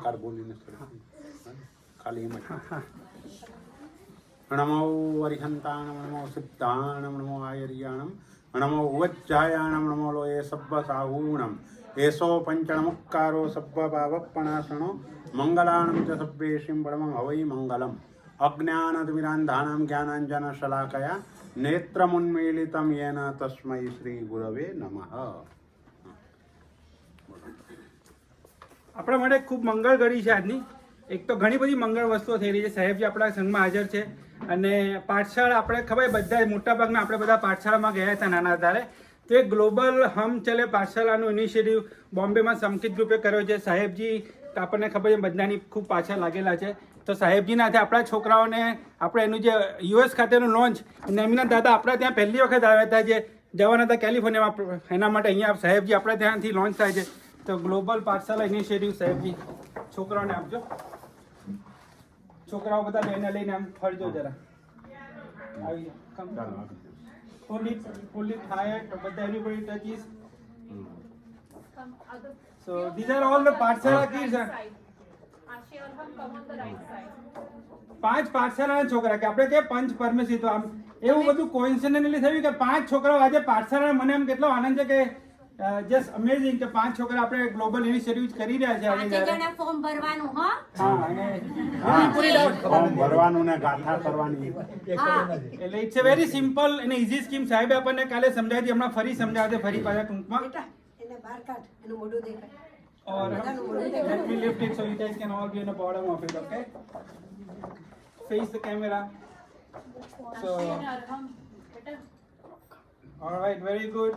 ઓમકાર બોલીને ખાલી એમ જ નમો વરિહંતાણમ નમો સિદ્ધાણમ નમો આયર્યાણમ નમો ઉવજ્જાયાણમ નમો લોએ સબ્બ સાહૂણમ એસો પંચણમુક્કારો સબ્બ ભાવપણાસણો મંગલાણમ ચ સબ્બેશિમ પરમં હવૈ મંગલમ અજ્ઞાનતિમિરાંધાનાં જ્ઞાનાંજન શલાકયા નેત્રમુન્મીલિतं येन તસ્મૈ શ્રી ગુરવે નમઃ. આપણા માટે ખૂબ મંગળ ઘડી છે આજની. એક તો ઘણી બધી મંગળ વસ્તુઓ થઈ રહી છે. સાહેબજી આપણા સંઘમાં હાજર છે અને પાઠશાળા આપણે ખબર બધા મોટાભાગના આપણે બધા પાઠશાળામાં ગયા હતા નાના ત્યારે. તો એ ગ્લોબલ હમ ચલે પાઠશાળાનું ઇનિશિયેટિવ બોમ્બેમાં સંકિત ગ્રુપે કર્યો છે. સાહેબજી આપણને ખબર છે બધાની ખૂબ પાછળ લાગેલા છે. તો સાહેબજીના હાથે આપણા છોકરાઓને આપણે એનું જે યુએસ ખાતેનું લોન્ચ એમના દાદા આપણા ત્યાં પહેલી વખત આવ્યા હતા જે જવાના હતા કેલિફોર્નિયામાં. એના માટે અહીંયા સાહેબજી આપણા ત્યાંથી લોન્ચ થાય છે. તો ગ્લોબલ પાઠશાળા ઇનિશિયેટિવ સાહેબજી છોકરાઓને આપજો. છોકરાઓ બધા બેને લઈને આમ ફરજો જરા. આવી જાઓ. Pull it higher. But everybody touches. So these are all the Pathshala kids. પાંચ પાઠશાળાના છોકરા કે આપણે કે પંચ પરમેશી. તો આમ એવું બધું કોઇન્સિડન્ટલી થયું કે 5 છોકરાઓ આજે પાઠશાળા. મને એમ કેટલો આનંદ છે કે જસ્ટ અમેઝિંગ કે 5 છોકરા આપણે ગ્લોબલ ઇનિશિયેટિવ કરી રહ્યા છે આજે. જણા ફોર્મ ભરવાનું. ફોર્મ ભરવાનું ને ગાથા કરવાની. એટલે ઇટ્સ અ વેરી સિમ્પલ અને ઇઝી સ્કીમ. સાહેબે આપણને કાલે સમજાવી હતી, હમણાં ફરી સમજાવશે ફરી પાછા ટૂંકમાં. એને બહાર કાઢ, એનું મોઢું દેખાય. Or let me lift it so you guys can all be on the bottom of it, okay? Face the camera. So, all right, very good.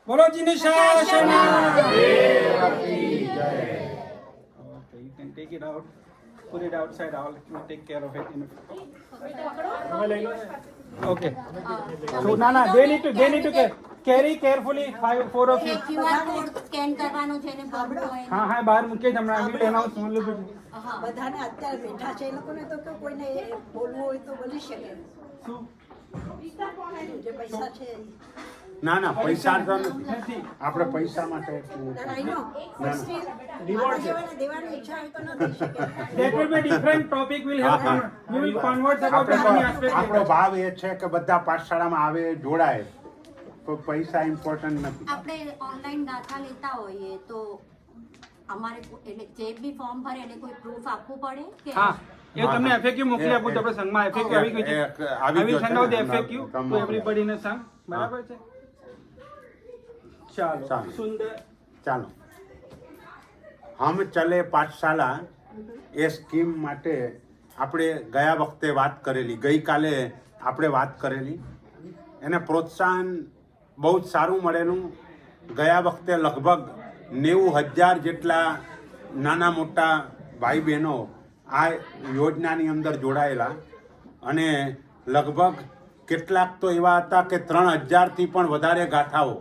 Bolo Jini Shashana. Okay, you can take it out, put it outside. I'll take care of it. Okay. So, Nana, they need to carry carefully. 4 of you. QR code scan કરવાનું છે ને બાબડો. હા હા બહાર મૂકે જ હમણાં will announce only બધાને અત્યારે બેઠા છે એ લોકોને તો કે કોઈને બોલવું હોય તો બોલી શકે. શું જે પૈસા છે ના ના પૈસા તો નથી. આપણે પૈસા માટે દેવાની ઈચ્છા હોય તો ન દઈ શકે. that will be different topic. will have we will converse about many aspects. આપણો ભાવ એ છે કે બધા પાઠશાળામાં આવે જોડાય. તો પૈસા ઇમ્પોર્ટન્ટ નથી. આપણે ઓનલાઈન દાખલા લેતા હોઈએ તો અમારે એટલે જે બી ફોર્મ ભરે એટલે કોઈ પ્રૂફ આપવું પડે કે હા એ તમને FAQ મોકલી આપું તો આપણે સંઘમાં FAQ આવી ગઈ છે. આવી ગયો છે send out the ને, FAQ to everybody in the સંઘ. બરાબર છે. ચાલો સુંદર. ચાલો હમ ચલે પાઠશાલા એ સ્કીમ માટે આપણે ગયા વખતે વાત કરેલી, ગઈકાલે આપણે વાત કરેલી. એને પ્રોત્સાહન બહુ જ સારું મળેલું. ગયા વખતે લગભગ 90,000 જેટલા નાના મોટા ભાઈ બહેનો આ યોજનાની અંદર જોડાયેલા અને લગભગ કેટલાક તો એવા હતા કે 3,000થી પણ વધારે ગાથાઓ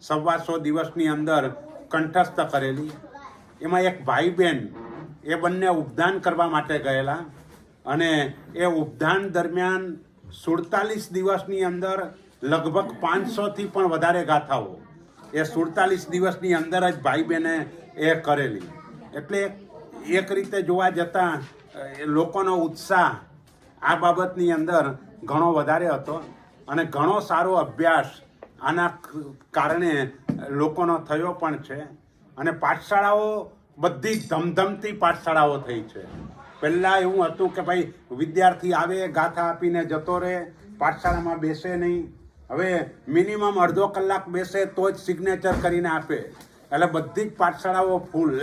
125 દિવસની અંદર કંઠસ્થ કરેલી. એમાં એક ભાઈ બહેન એ બંને ઉપદાન કરવા માટે ગયેલા અને એ ઉપદાન દરમિયાન 47 દિવસની અંદર લગભગ 500થી પણ વધારે ગાથાઓ એ 47 દિવસની અંદર જ ભાઈ બહેને એ કરેલી. એટલે એક રીતે જોવા જતાં લોકોનો ઉત્સાહ આ બાબતની અંદર ઘણો વધારે હતો અને ઘણો સારો અભ્યાસ આના કારણે લોકોનો થયો પણ છે. અને પાઠશાળાઓ બધી ધમધમતી પાઠશાળાઓ થઈ છે. પહેલાં એવું હતું કે ભાઈ વિદ્યાર્થી આવે ગાથા આપીને જતો રહે, પાઠશાળામાં બેસે નહીં. હવે મિનિમમ અડધો કલાક બેસે તો જ સિગ્નેચર કરીને આપે. એટલે બધી જ પાઠશાળાઓ ફૂલ.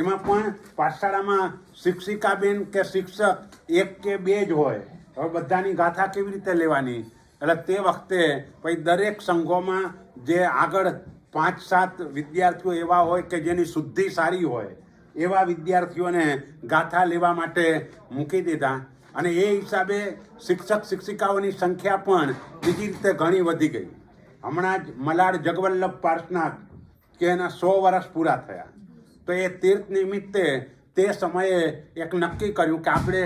એમાં પણ પાઠશાળામાં શિક્ષિકાબેન કે શિક્ષક 1 કે 2 જ હોય. હવે બધાની ગાથા કેવી રીતે લેવાની? એટલે તે વખતે પછી દરેક સંઘોમાં જે આગળ 5-7 વિદ્યાર્થીઓ એવા હોય કે જેની શુદ્ધિ સારી હોય એવા વિદ્યાર્થીઓને ગાથા લેવા માટે મૂકી દીધા. અને એ હિસાબે શિક્ષક શિક્ષિકાઓની સંખ્યા પણ બીજી રીતે ઘણી વધી ગઈ. હમણાં જ મલાડ જગવલ્લભ પાર્શનાથ કે એના 100 વર્ષ પૂરા થયા. તો એ તીર્થ નિમિત્તે તે સમયે એક નક્કી કર્યું કે આપણે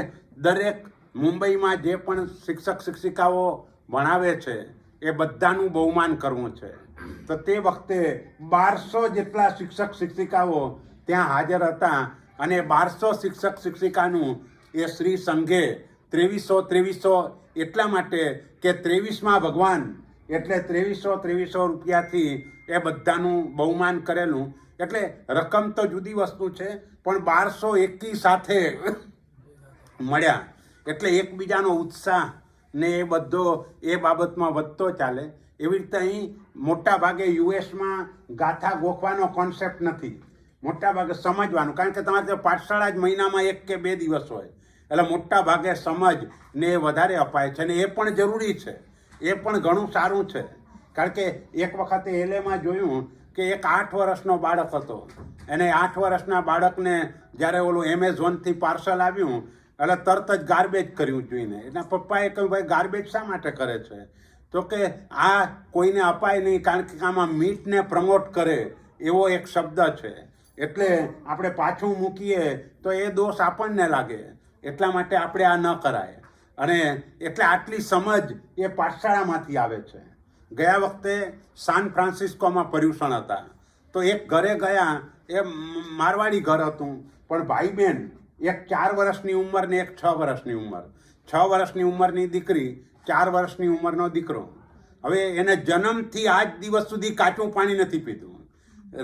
દરેક મુંબઈમાં જે પણ શિક્ષક શિક્ષિકાઓ ભણાવે છે એ બધાનું બહુમાન કરવું છે. તો તે વખતે 1200 જેટલા શિક્ષક શિક્ષિકાઓ ત્યાં હાજર હતા અને 1200 શિક્ષક શિક્ષિકાનું એ શ્રી સંઘે 2300 એટલા માટે કે 23માં ભગવાન એટલે 2300 રૂપિયાથી એ બધાનું બહુમાન કરેલું. એટલે રકમ તો જુદી વસ્તુ છે, પણ 1201 સાથે મળ્યા એટલે એકબીજાનો ઉત્સાહ ને એ બધો એ બાબતમાં વધતો ચાલે. એવી રીતે અહીં મોટા ભાગે યુએસમાં ગાથા ગોખવાનો કોન્સેપ્ટ નથી, મોટા ભાગે સમજવાનું. કારણ કે તમારે ત્યાં પાઠશાળા જ મહિનામાં 1 કે 2 દિવસ હોય, એટલે મોટા ભાગે સમજ ને એ વધારે અપાય છે. અને એ પણ જરૂરી છે, એ પણ ઘણું સારું છે. કારણ કે એક વખતે એલેમાં જોયું કે એક 8 વર્ષનો બાળક હતો, એને 8 વર્ષના બાળકને જ્યારે ઓલું એમેઝોનથી પાર્સલ આવ્યું એટલે તરત જ ગાર્બેજ કર્યું જોઈને. એના પપ્પાએ કહ્યું, ભાઈ ગાર્બેજ શા માટે કરે છે? તો કે આ કોઈને અપાય નહીં, કારણ કે આમાં મીટને પ્રમોટ કરે એવો એક શબ્દ છે, એટલે આપણે પાછું મૂકીએ તો એ દોષ આપણને લાગે, એટલા માટે આપણે આ ન કરાય. અને એટલે આટલી સમજ એ પાઠશાળામાંથી આવે છે. ગયા વખતે સાન ફ્રાન્સિસ્કોમાં પર્યુષણ હતા, તો એક ઘરે ગયા, એ મારવાડી ઘર હતું, પણ ભાઈ બહેન, એક 4 વર્ષની ઉંમર ને એક 6 વર્ષની ઉંમર. 6 વર્ષની ઉંમરની દીકરી, 4 વર્ષની ઉંમરનો દીકરો. હવે એને જન્મથી આજ દિવસ સુધી કાચું પાણી નથી પીધું,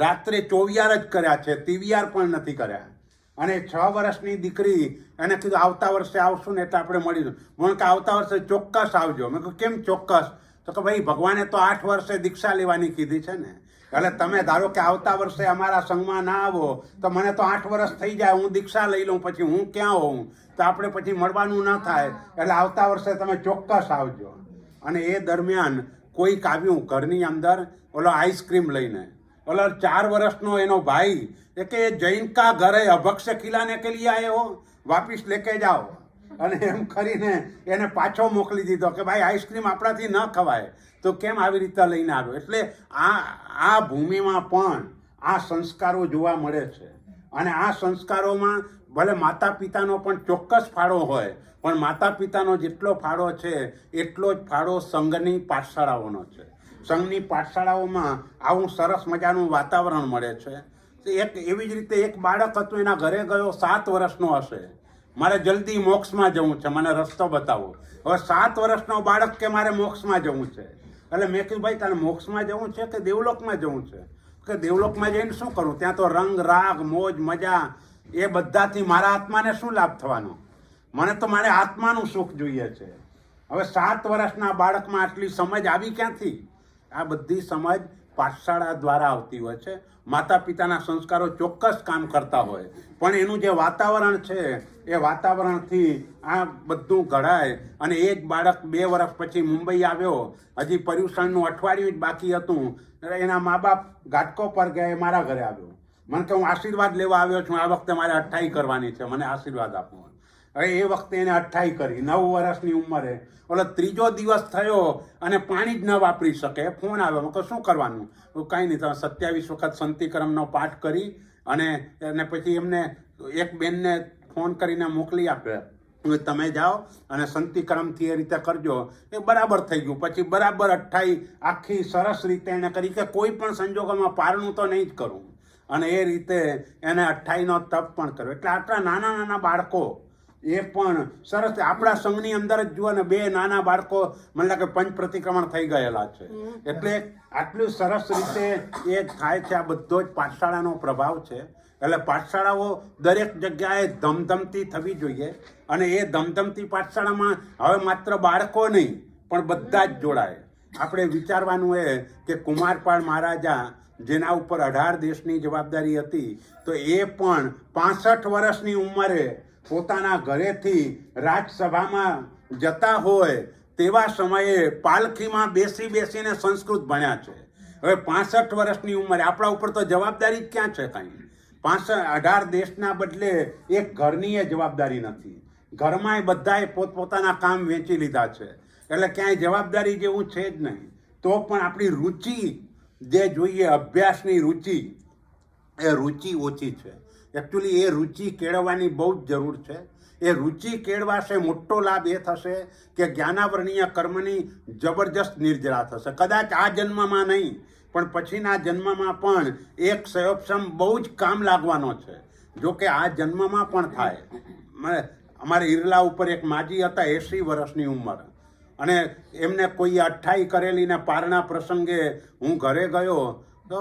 રાત્રે ચોવિયાર જ કર્યા છે, તીવિયાર પણ નથી કર્યા. અને 6 વર્ષની દીકરી, એને કીધું આવતા વર્ષે આવશું ને એટલે આપણે મળીશું. મને કે આવતા વર્ષે ચોક્કસ આવજો. મેં કહ્યું કેમ ચોક્કસ? તો કે ભાઈ ભગવાને તો 8 વર્ષે દીક્ષા લેવાની કીધી છે ને, એટલે તમે ધારો કે આવતા વર્ષે અમારા સંઘમાં ના આવો તો મને તો 8 વર્ષ થઈ જાય, હું દીક્ષા લઈ લઉં, પછી હું ક્યાં હોઉં, તો આપણે પછી મળવાનું ન થાય, એટલે આવતા વર્ષે તમે ચોક્કસ આવજો. અને એ દરમિયાન કોઈક આવ્યું ઘરની અંદર ઓલો આઈસ્ક્રીમ લઈને, ઓલો 4 વર્ષનો એનો ભાઈ, એ કે જૈન કા ઘરે અભક્ષ્ય ખિલાને કે લીએ આયે હો, વાપિસ લેકે જાઓ. અને એમ કરીને એને પાછો મોકલી દીધો કે ભાઈ આઈસ્ક્રીમ આપણાથી ન ખવાય, તો કેમ આવી રીતે લઈને આવ્યો? એટલે આ ભૂમિમાં પણ આ સંસ્કારો જોવા મળે છે. અને આ સંસ્કારોમાં ભલે માતા પિતાનો પણ ચોક્કસ ફાળો હોય, પણ માતા પિતાનો જેટલો ફાળો છે એટલો જ ફાળો સંઘની પાઠશાળાઓનો છે. સંઘની પાઠશાળાઓમાં આવું સરસ મજાનું વાતાવરણ મળે છે. એક એવી જ રીતે એક બાળક હતું, એના ઘરે ગયો, 7 વર્ષનો હશે, મારે જલ્દી મોક્ષમાં જવું છે, મને રસ્તો બતાવો. હવે 7 વર્ષનો બાળક કે મારે મોક્ષમાં જવું છે, એટલે મેં કીધું ભાઈ તારે મોક્ષમાં જવું છે કે દેવલોકમાં જવું છે? કે દેવલોકમાં જઈને શું કરું? ત્યાં તો રંગ રાગ મોજ મજા એ બધાથી મારા આત્માને શું લાભ થવાનો? મને તો મારે આત્માનું સુખ જોઈએ છે. હવે 7 વર્ષના બાળકમાં આટલી સમજ આવી ક્યાંથી? આ બધી સમજ પાઠશાળા દ્વારા આવતી હોય છે. માતા પિતાના સંસ્કારો ચોક્કસ કામ કરતા હોય, પણ એનું જે વાતાવરણ છે એ વાતાવરણથી આ બધું ઘડાય. અને એ જ બાળક 2 વર્ષ પછી મુંબઈ આવ્યો, હજી પર્યુષણનું અઠવાડિયું જ બાકી હતું, એના મા બાપ ઘાટકો પર ગયા, એ મારા ઘરે આવ્યો. મને કે હું આશીર્વાદ લેવા આવ્યો છું, આ વખતે મારે 28 કરવાની છે, મને આશીર્વાદ આપો. હવે એ વખતે એને 28 કરી, 9 વર્ષની ઉંમરે. ઓલો 3જો દિવસ થયો અને પાણી જ ન વાપરી શકે, ફોન આવ્યો. મેં કહું શું કરવાનું? કાંઈ નહીં, તમે 27 વખત સંતિક્રમનો પાઠ કરી અને પછી એમને એક બેનને ફોન કરીને મોકલી આપ્યો, તમે જાઓ અને સંતિક્રમથી એ રીતે કરજો. એ બરાબર થઈ ગયું. પછી બરાબર 28 આખી સરસ રીતે એને કરી કે કોઈ પણ સંજોગોમાં પારણું તો નહીં જ કરું, અને એ રીતે એને 28નો તપ પણ કર્યો. એટલે આટલા નાના નાના બાળકો એ પણ સરસ. આપણા સંઘની અંદર જ જુઓ ને, 2 નાના બાળકો મને લાગે 5 પ્રતિક્રમણ થઈ ગયેલા છે. એટલે આટલું સરસ રીતે એ થાય છે. આ બધો જ પાઠશાળાનો પ્રભાવ છે. એટલે પાઠશાળાઓ દરેક જગ્યાએ ધમધમતી થવી જોઈએ. અને એ ધમધમતી પાઠશાળામાં હવે માત્ર બાળકો નહીં પણ બધા જ જોડાય. આપણે વિચારવાનું એ કે કુમારપાળ મહારાજા, જેના ઉપર 18 દેશની જવાબદારી હતી, તો એ પણ 65 વર્ષની ઉંમરે પોતાના ઘરેથી રાજસભામાં જતા હોય તેવા સમયે પાલખીમાં બેસીને સંસ્કૃત ભણ્યા છે. હવે 65 વર્ષની ઉંમરે આપણા ઉપર તો જવાબદારી જ ક્યાં છે? કાંઈ 18 દેશના બદલે એક ઘરની એ જવાબદારી નથી. ઘરમાંય બધાએ પોતપોતાના કામ વેચી લીધા છે, એટલે ક્યાંય જવાબદારી જેવું છે જ નહીં. તો પણ આપણી રુચિ જે જોઈએ, અભ્યાસની રુચિ, એ રુચિ ઓછી છે. એકચ્યુઅલી એ રુચિ કેળવવાની બહુ જ જરૂર છે. એ રુચિ કેળવાશે, મોટો લાભ એ થશે કે જ્ઞાનાવરણીય કર્મની જબરજસ્ત નિર્જરા થશે. કદાચ આ જન્મમાં નહીં પણ પછીના જન્મમાં પણ એક સયોપસમ બહુ જ કામ લાગવાનો છે. જો કે આ જન્મમાં પણ થાય. અમારે ઈરલા ઉપર એક માજી હતા 80 વર્ષની ઉંમર, અને એમને કોઈ અઠ્ઠાઈ કરેલી ને પારણા પ્રસંગે હું ઘરે ગયો તો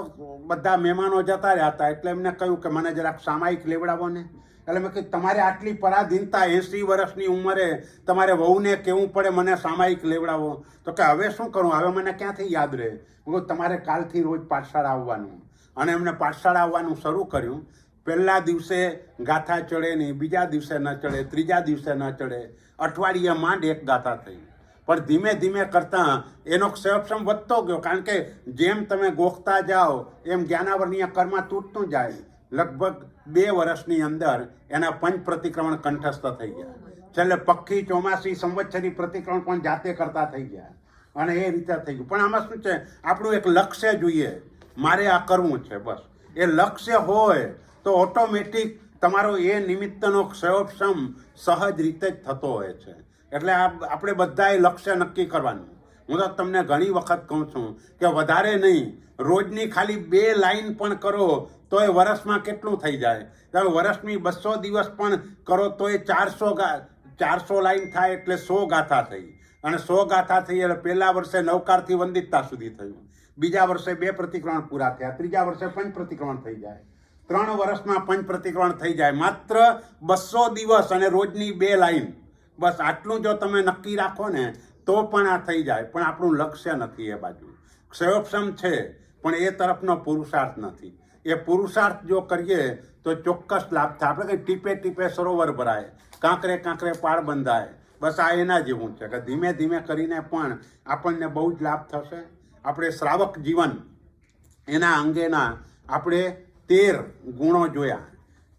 બધા મહેમાનો જતા રહ્યા હતા, એટલે એમને કહ્યું કે મને જરાક સામાયિક લેવડાવો ને. એટલે મેં કહ્યું તમારે આટલી પરાધીનતા 80 વર્ષની ઉંમરે તમારે વહુને કહેવું પડે મને સામાયિક લેવડાવો? તો કે હવે શું કરું, હવે મને ક્યાંથી યાદ રહે. હું કહું તમારે કાલથી રોજ પાઠશાળા આવવાનું. અને એમને પાઠશાળા આવવાનું શરૂ કર્યું. પહેલા દિવસે ગાથા ચડે નહીં, બીજા દિવસે ન ચડે, ત્રીજા દિવસે ન ચડે, અઠવાડિયે માંડ એક ગાથા થઈ. પણ ધીમે ધીમે કરતાં એનો ક્ષયક્ષમ વધતો ગયો, કારણ કે જેમ તમે ગોખતા જાઓ એમ જ્ઞાનાવરણીય કર્મ તૂટતું જાય. લગભગ 2 વર્ષની અંદર એના પંચ પ્રતિક્રમણ કંઠસ્થ થઈ ગયા. છેલ્લે પક્ષી ચોમાસી સંવત્સરી પ્રતિક્રમણ પણ જાતે કરતા થઈ ગયા, અને એ રીતે થઈ ગયું. પણ આમાં શું છે, આપણું એક લક્ષ્ય જોઈએ, મારે આ કરવું છે, બસ એ લક્ષ્ય હોય તો ઓટોમેટિક તમારો એ નિમિત્તનો ક્ષયોપશમ સહજ રીતે જ થતો હોય છે. એટલે આપણે બધાએ લક્ષ્ય નક્કી કરવાનું. હું તો તમને ઘણી વખત કહું છું કે વધારે નહીં, રોજની ખાલી 2 લાઈન પણ કરો તો એ વર્ષમાં કેટલું થઈ જાય. તમે વર્ષની 200 દિવસ પણ કરો તો એ 400 લાઈન થાય એટલે 100 ગાથા થઈ. અને 100 ગાથા થઈ એટલે પહેલા વર્ષે નવકારથી વંદિતતા સુધી થયું, બીજા વર્ષે 2 પ્રતિક્રમણ પૂરા થયા, ત્રીજા વર્ષે પંચ પ્રતિક્રમણ થઈ જાય, 3 વર્ષમાં પંચ પ્રતિક્રમણ થઈ જાય. માત્ર 200 દિવસ અને રોજની 2 લાઈન, બસ આટલું જો તમે નક્કી રાખો ને તો પણ આ થઈ જાય. પણ આપણું લક્ષ્ય નથી એ બાજુ. ક્ષયોપશમ છે પણ એ તરફનો પુરુષાર્થ નથી. એ પુરુષાર્થ જો કરીએ તો ચોક્કસ લાભ થાય. આપણે કંઈ ટીપે ટીપે સરોવર ભરાય, કાંકરે કાંકરે પાળ બંધાય. બસ આ એના જેવું છે કે ધીમે ધીમે કરીને પણ આપણને બહુ જ લાભ થશે. આપણે શ્રાવક જીવન એના અંગેના આપણે 13 ગુણો જોયા.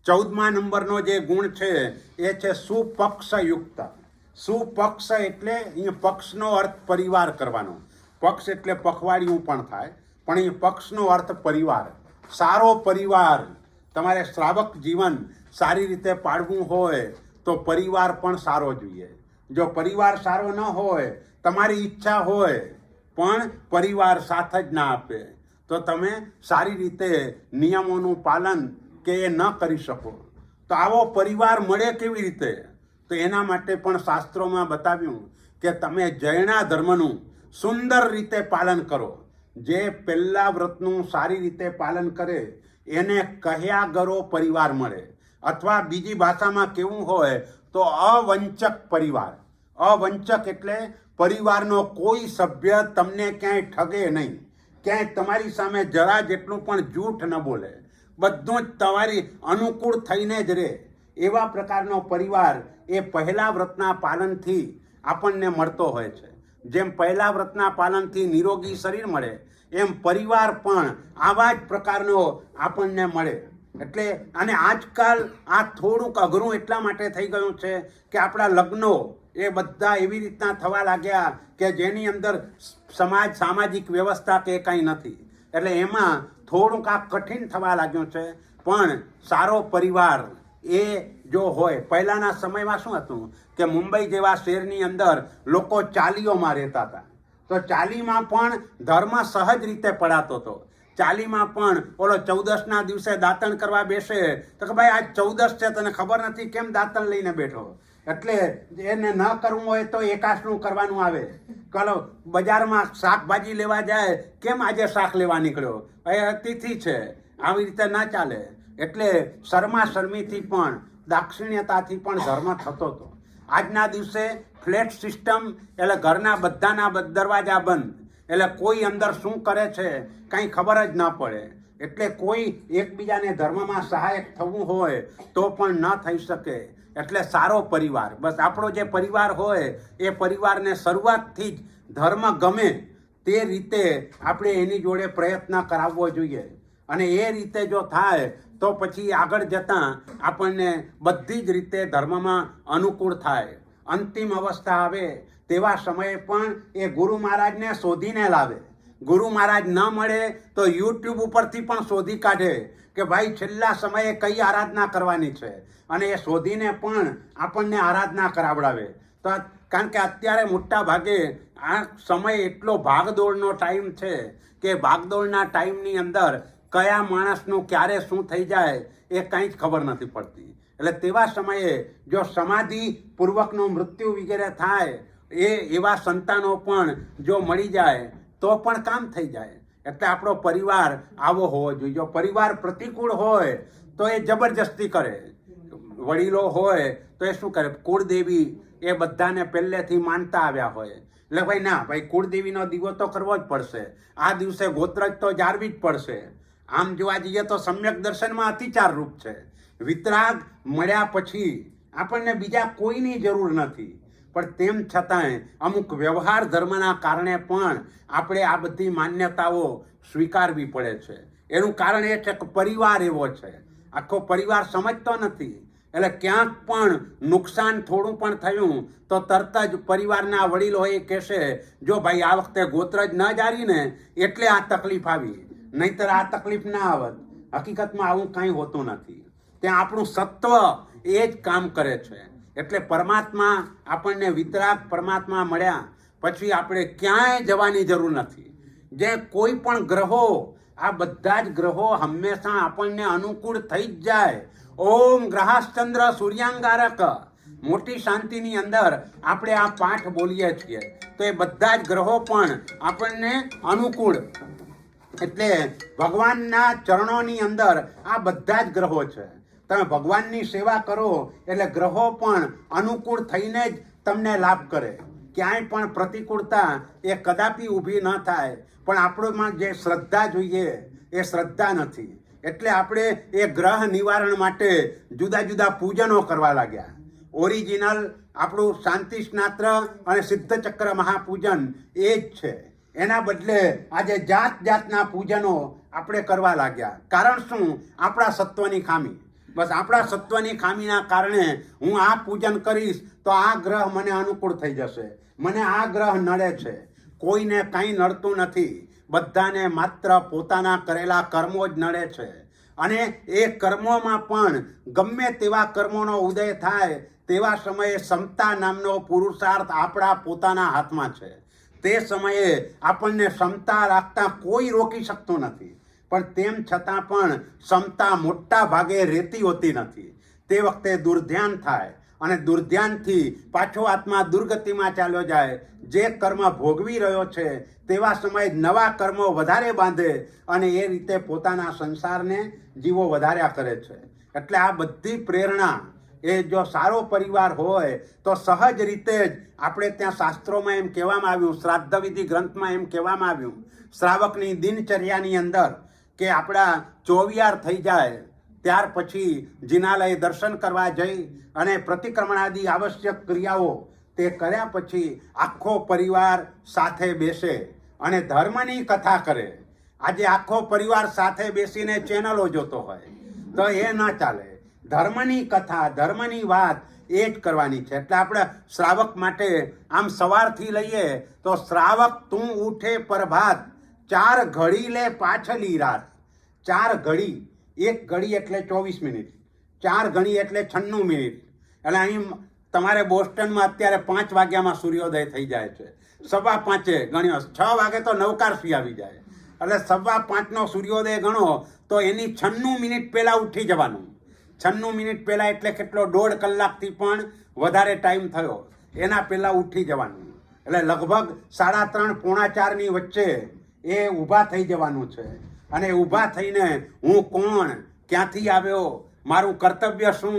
14મા નંબરનો જે ગુણ છે એ છે સુપક્ષયુક્ત. સુપક્ષ એટલે અહીંયા પક્ષનો અર્થ પરિવાર કરવાનો. પક્ષ એટલે પખવાડિયું પણ થાય, પણ અહીં પક્ષનો અર્થ પરિવાર, સારો પરિવાર. તમારે શ્રાવક જીવન સારી રીતે પાડવું હોય તો પરિવાર પણ સારો જોઈએ. જો પરિવાર સારો ન હોય, તમારી ઈચ્છા હોય પણ પરિવાર સાથ જ ના આપે, તો તમે સારી રીતે નિયમોનું પાલન કે એ ન કરી શકો. તો આવો પરિવાર મળે કેવી રીતે? તો એના માટે પણ શાસ્ત્રોમાં બતાવ્યું કે તમે જૈના ધર્મનું સુંદર રીતે પાલન કરો. જે પહેલા વ્રતનું સારી રીતે પાલન કરે એને કહ્યા ગરો પરિવાર મળે, અથવા બીજી ભાષામાં કેવું હોય તો અવંચક પરિવાર. અવંચક એટલે પરિવારનો કોઈ સભ્ય તમને ક્યાંય ઠગે નહીં, ક્યાંય તમારી સામે જરા જેટલું પણ જૂઠ ન બોલે, બધું જ તમારી અનુકૂળ થઈને જ રહે. એવા પ્રકારનો પરિવાર એ પહેલા વ્રતના પાલનથી આપણને મળતો હોય છે. જેમ પહેલા વ્રતના પાલનથી નિરોગી શરીર મળે, એમ પરિવાર પણ આવા જ પ્રકારનો આપણને મળે. એટલે અને આજકાલ આ થોડુંક અઘરું એટલા માટે થઈ ગયું છે કે આપણા લગ્નો એ બધા એવી રીતના થવા લાગ્યા કે જેની અંદર સામાજિક વ્યવસ્થા કે કંઈ નથી. એટલે એમાં થોડુંક આ કઠિન થવા લાગ્યું છે. પણ સારો પરિવાર એ જો હોય, પહેલાંના સમયમાં શું હતું કે મુંબઈ જેવા શહેરની અંદર લોકો ચાલીઓમાં રહેતા હતા, તો ચાલીમાં પણ ધર્મ સહજ રીતે પડાતો હતો. ચાલીમાં પણ ઓલો 14ના દિવસે દાંતણ કરવા બેસે તો કે ભાઈ આજ 14 છે, તને ખબર નથી કેમ દાંતણ લઈને બેઠો? એટલે એને ન કરવું હોય તો એકાશનું કરવાનું આવે. ચાલો બજારમાં શાકભાજી લેવા જાય, કેમ આજે શાક લેવા નીકળ્યો? એ અતિથિ છે, આવી રીતે ના ચાલે. એટલે શરમા શરમીથી પણ દાક્ષિણ્યતાથી પણ ધર્મ થતો હતો. આજના દિવસે ફ્લેટ સિસ્ટમ, એટલે ઘરના બધાના દરવાજા બંધ, એટલે કોઈ અંદર શું કરે છે કંઈ ખબર જ ન પડે. એટલે કોઈ એકબીજાને ધર્મમાં સહાયક થવું હોય તો પણ ન થઈ શકે. એટલે સારો પરિવાર, બસ આપણો જે પરિવાર હોય એ પરિવારને શરૂઆતથી જ ધર્મ ગમે તે રીતે આપણે એની જોડે પ્રયત્ન કરાવવો જોઈએ. અને એ રીતે જો થાય તો પછી આગળ જતાં આપણને બધી જ રીતે ધર્મમાં અનુકૂળ થાય. અંતિમ અવસ્થા આવે તેવા સમયે પણ એ ગુરુ મહારાજને શોધીને લાવે. ગુરુ મહારાજ ન મળે તો યુટ્યુબ ઉપરથી પણ શોધી કાઢે કે ભાઈ છેલ્લા સમયે કઈ આરાધના કરવાની છે, અને એ શોધીને પણ આપણને આરાધના કરાવડાવે. તો કારણ કે અત્યારે મોટા ભાગે આ સમય એટલો ભાગદોડનો ટાઈમ છે કે ભાગદોડના ટાઈમની અંદર કયા માણસનું ક્યારે શું થઈ જાય એ કંઈ જ ખબર નથી પડતી. એટલે તેવા સમયે જો સમાધિ પૂર્વકનું મૃત્યુ વગેરે થાય એવા સંતાનો પણ જો મળી જાય તો પણ કામ થઈ જાય. એટલે આપણો પરિવાર આવો હોવો જોઈએ. જો પરિવાર પ્રતિકૂળ હોય તો એ જબરજસ્તી કરે. વડીલો હોય તો એ શું કરે, કુળદેવી એ બધાને પહેલેથી માનતા આવ્યા હોય એટલે ભાઈ ના ભાઈ કુળદેવીનો દીવો તો કરવો જ પડશે, આ દિવસે ગોત્રજ તો જાળવી જ પડશે. આમ જોવા જઈએ તો સમ્યક દર્શનમાં અતિચાર રૂપ છે. વિતરાગ મળ્યા પછી આપણને બીજા કોઈની જરૂર નથી, પણ તેમ છતાંય અમુક વ્યવહાર ધર્મના કારણે પણ આપણે આ બધી માન્યતાઓ સ્વીકારવી પડે છે. એનું કારણ એ છે કે પરિવાર એવો છે, આખો પરિવાર સમજતો નથી. એટલે ક્યાંક પણ નુકસાન થોડું પણ થયું તો તરત જ પરિવારના વડીલો એ કહેશે જો ભાઈ આ વખતે ગોત્રજ ન જાળીને એટલે આ તકલીફ આવી, નહીંતર આ તકલીફ ના આવત. હકીકતમાં આવું કાંઈ હોતું નથી. ત્યાં આપણું સત્વ એ જ કામ કરે છે. એટલે પરમાત્મા આપણને વિતરાગ પરમાત્મા મળ્યા પછી આપણે ક્યાંય જવાની જરૂર નથી. જે કોઈ પણ ગ્રહો, આ બધા જ ગ્રહો હંમેશા આપણને અનુકૂળ થઈ જ જાય. ઓમ ગ્રહાશ્ચંદ્ર સૂર્યાંગારક, મોટી શાંતિની અંદર આપણે આ પાઠ બોલીએ છીએ તો એ બધા જ ગ્રહો પણ આપણને અનુકૂળ. એટલે ભગવાનના ચરણોની અંદર આ બધા જ ગ્રહો છે. તમે ભગવાનની સેવા કરો એટલે ગ્રહો પણ અનુકૂળ થઈને જ તમને લાભ કરે. ક્યાંય પણ પ્રતિકૂળતા એ કદાપી ઊભી ન થાય. પણ આપણોમાં જે શ્રદ્ધા જોઈએ એ શ્રદ્ધા નથી. એટલે આપણે એ ગ્રહ નિવારણ માટે જુદા જુદા પૂજનો કરવા લાગ્યા. ઓરિજિનલ આપણું શાંતિ સ્નાત્ર અને સિદ્ધચક્ર મહાપૂજન એ જ છે. એના બદલે આજે જાત જાતના પૂજનો આપણે કરવા લાગ્યા. કારણ શું? આપણા સત્વની ખામી. બસ આપણા સત્વની ખામીના કારણે હું આ પૂજન કરીશ તો આ ગ્રહ મને અનુકૂળ થઈ જશે, મને આ ગ્રહ નડે છે. કોઈને કંઈ નડતું નથી. બધાને માત્ર પોતાના કરેલા કર્મો જ નડે છે. અને એ કર્મોમાં પણ ગમે તેવા કર્મોનો ઉદય થાય તેવા સમયે સમતા નામનો પુરુષાર્થ આપણા પોતાના હાથમાં છે. તે સમયે આપણને સમતા રાખતા કોઈ રોકી શકતું નથી. પણ તેમ છતાં પણ સમતા મોટા ભાગે રહેતી હોતી નથી. તે વખતે દુર્ધ્યાન થાય અને દુર્ધ્યાનથી પાછો આત્મા દુર્ગતિમાં ચાલ્યો જાય. જે કર્મ ભોગવી રહ્યો છે તેવા સમયે નવા કર્મો વધારે બાંધે અને એ રીતે પોતાના સંસારને જીવો વધાર્યા કરે છે. એટલે આ બધી પ્રેરણા એ જો સારો પરિવાર હોય તો સહજ રીતે જ આપણે ત્યાં શાસ્ત્રોમાં એમ કહેવામાં આવ્યું, શ્રાદ્ધ વિધિ ગ્રંથમાં એમ કહેવામાં આવ્યું, શ્રાવકની દિનચર્યાની અંદર કે આપણા ચોવિયાર થઈ જાય ત્યાર પછી જિનાલય દર્શન કરવા જઈ અને પ્રતિક્રમણાદિ આવશ્યક ક્રિયાઓ તે કર્યા પછી આખો પરિવાર સાથે બેસે અને ધર્મની કથા કરે. આજે આખો પરિવાર સાથે બેસીને ચેનલો જોતો હોય તો એ ન ચાલે. ધર્મની કથા, ધર્મની વાત એ જ કરવાની છે. એટલે આપણે શ્રાવક માટે આમ સવારથી લઈએ તો શ્રાવક તું ઉઠે પ્રભાત, 4 ઘડી લે પાછલી રાત. 4 ઘડી, 1 ઘડી એટલે 24 મિનિટ, 4 ઘડી એટલે 96 મિનિટ. એટલે અહીં તમારે બોસ્ટનમાં અત્યારે 5 વાગ્યામાં સૂર્યોદય થઈ જાય છે. 5:15 ગણ્યો, 6 વાગે તો નવકારસી આવી જાય. એટલે 5:15નો સૂર્યોદય ગણો તો એની 96 મિનિટ પહેલાં ઉઠી જવાનું. 96 મિનિટ પહેલાં એટલે કેટલો? 1.5 કલાકથી પણ વધારે ટાઈમ થયો. એના પહેલાં ઉઠી જવાનું. એટલે લગભગ 3:30 પોણા 4ની વચ્ચે એ ઊભા થઈ જવાનું છે. અને ઊભા થઈને હું કોણ, ક્યાંથી આવ્યો, મારું કર્તવ્ય શું,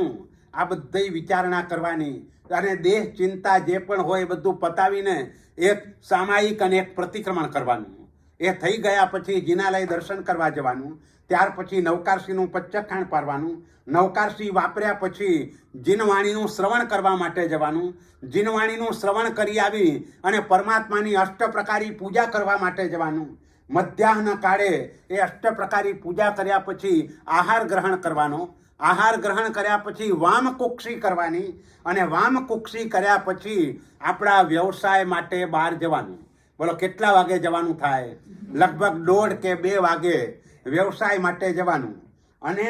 આ બધી વિચારણા કરવાની. અને દેહ ચિંતા જે પણ હોય એ બધું પતાવીને એક સામાયિક અને એક પ્રતિક્રમણ કરવાનું. એ થઈ ગયા પછી જિનાલય દર્શન કરવા જવાનું. ત્યાર પછી નવકારસીનું પચ્ચખાણ પાડવાનું. નવકારસી વાપર્યા પછી જીનવાણીનું શ્રવણ કરવા માટે જવાનું. જીનવાણીનું શ્રવણ કરી આવી અને પરમાત્માની અષ્ટપ્રકારી પૂજા કરવા માટે જવાનું. મધ્યાહ્ન કાળે એ અષ્ટપ્રકારી પૂજા કર્યા પછી આહાર ગ્રહણ કરવાનો. આહાર ગ્રહણ કર્યા પછી વામકુક્ષી કરવાની. અને વામકુક્ષી કર્યા પછી આપણા વ્યવસાય માટે બહાર જવાનું. બોલો કેટલા વાગે જવાનું થાય? લગભગ 1:30 કે 2 વાગે વ્યવસાય માટે જવાનું. અને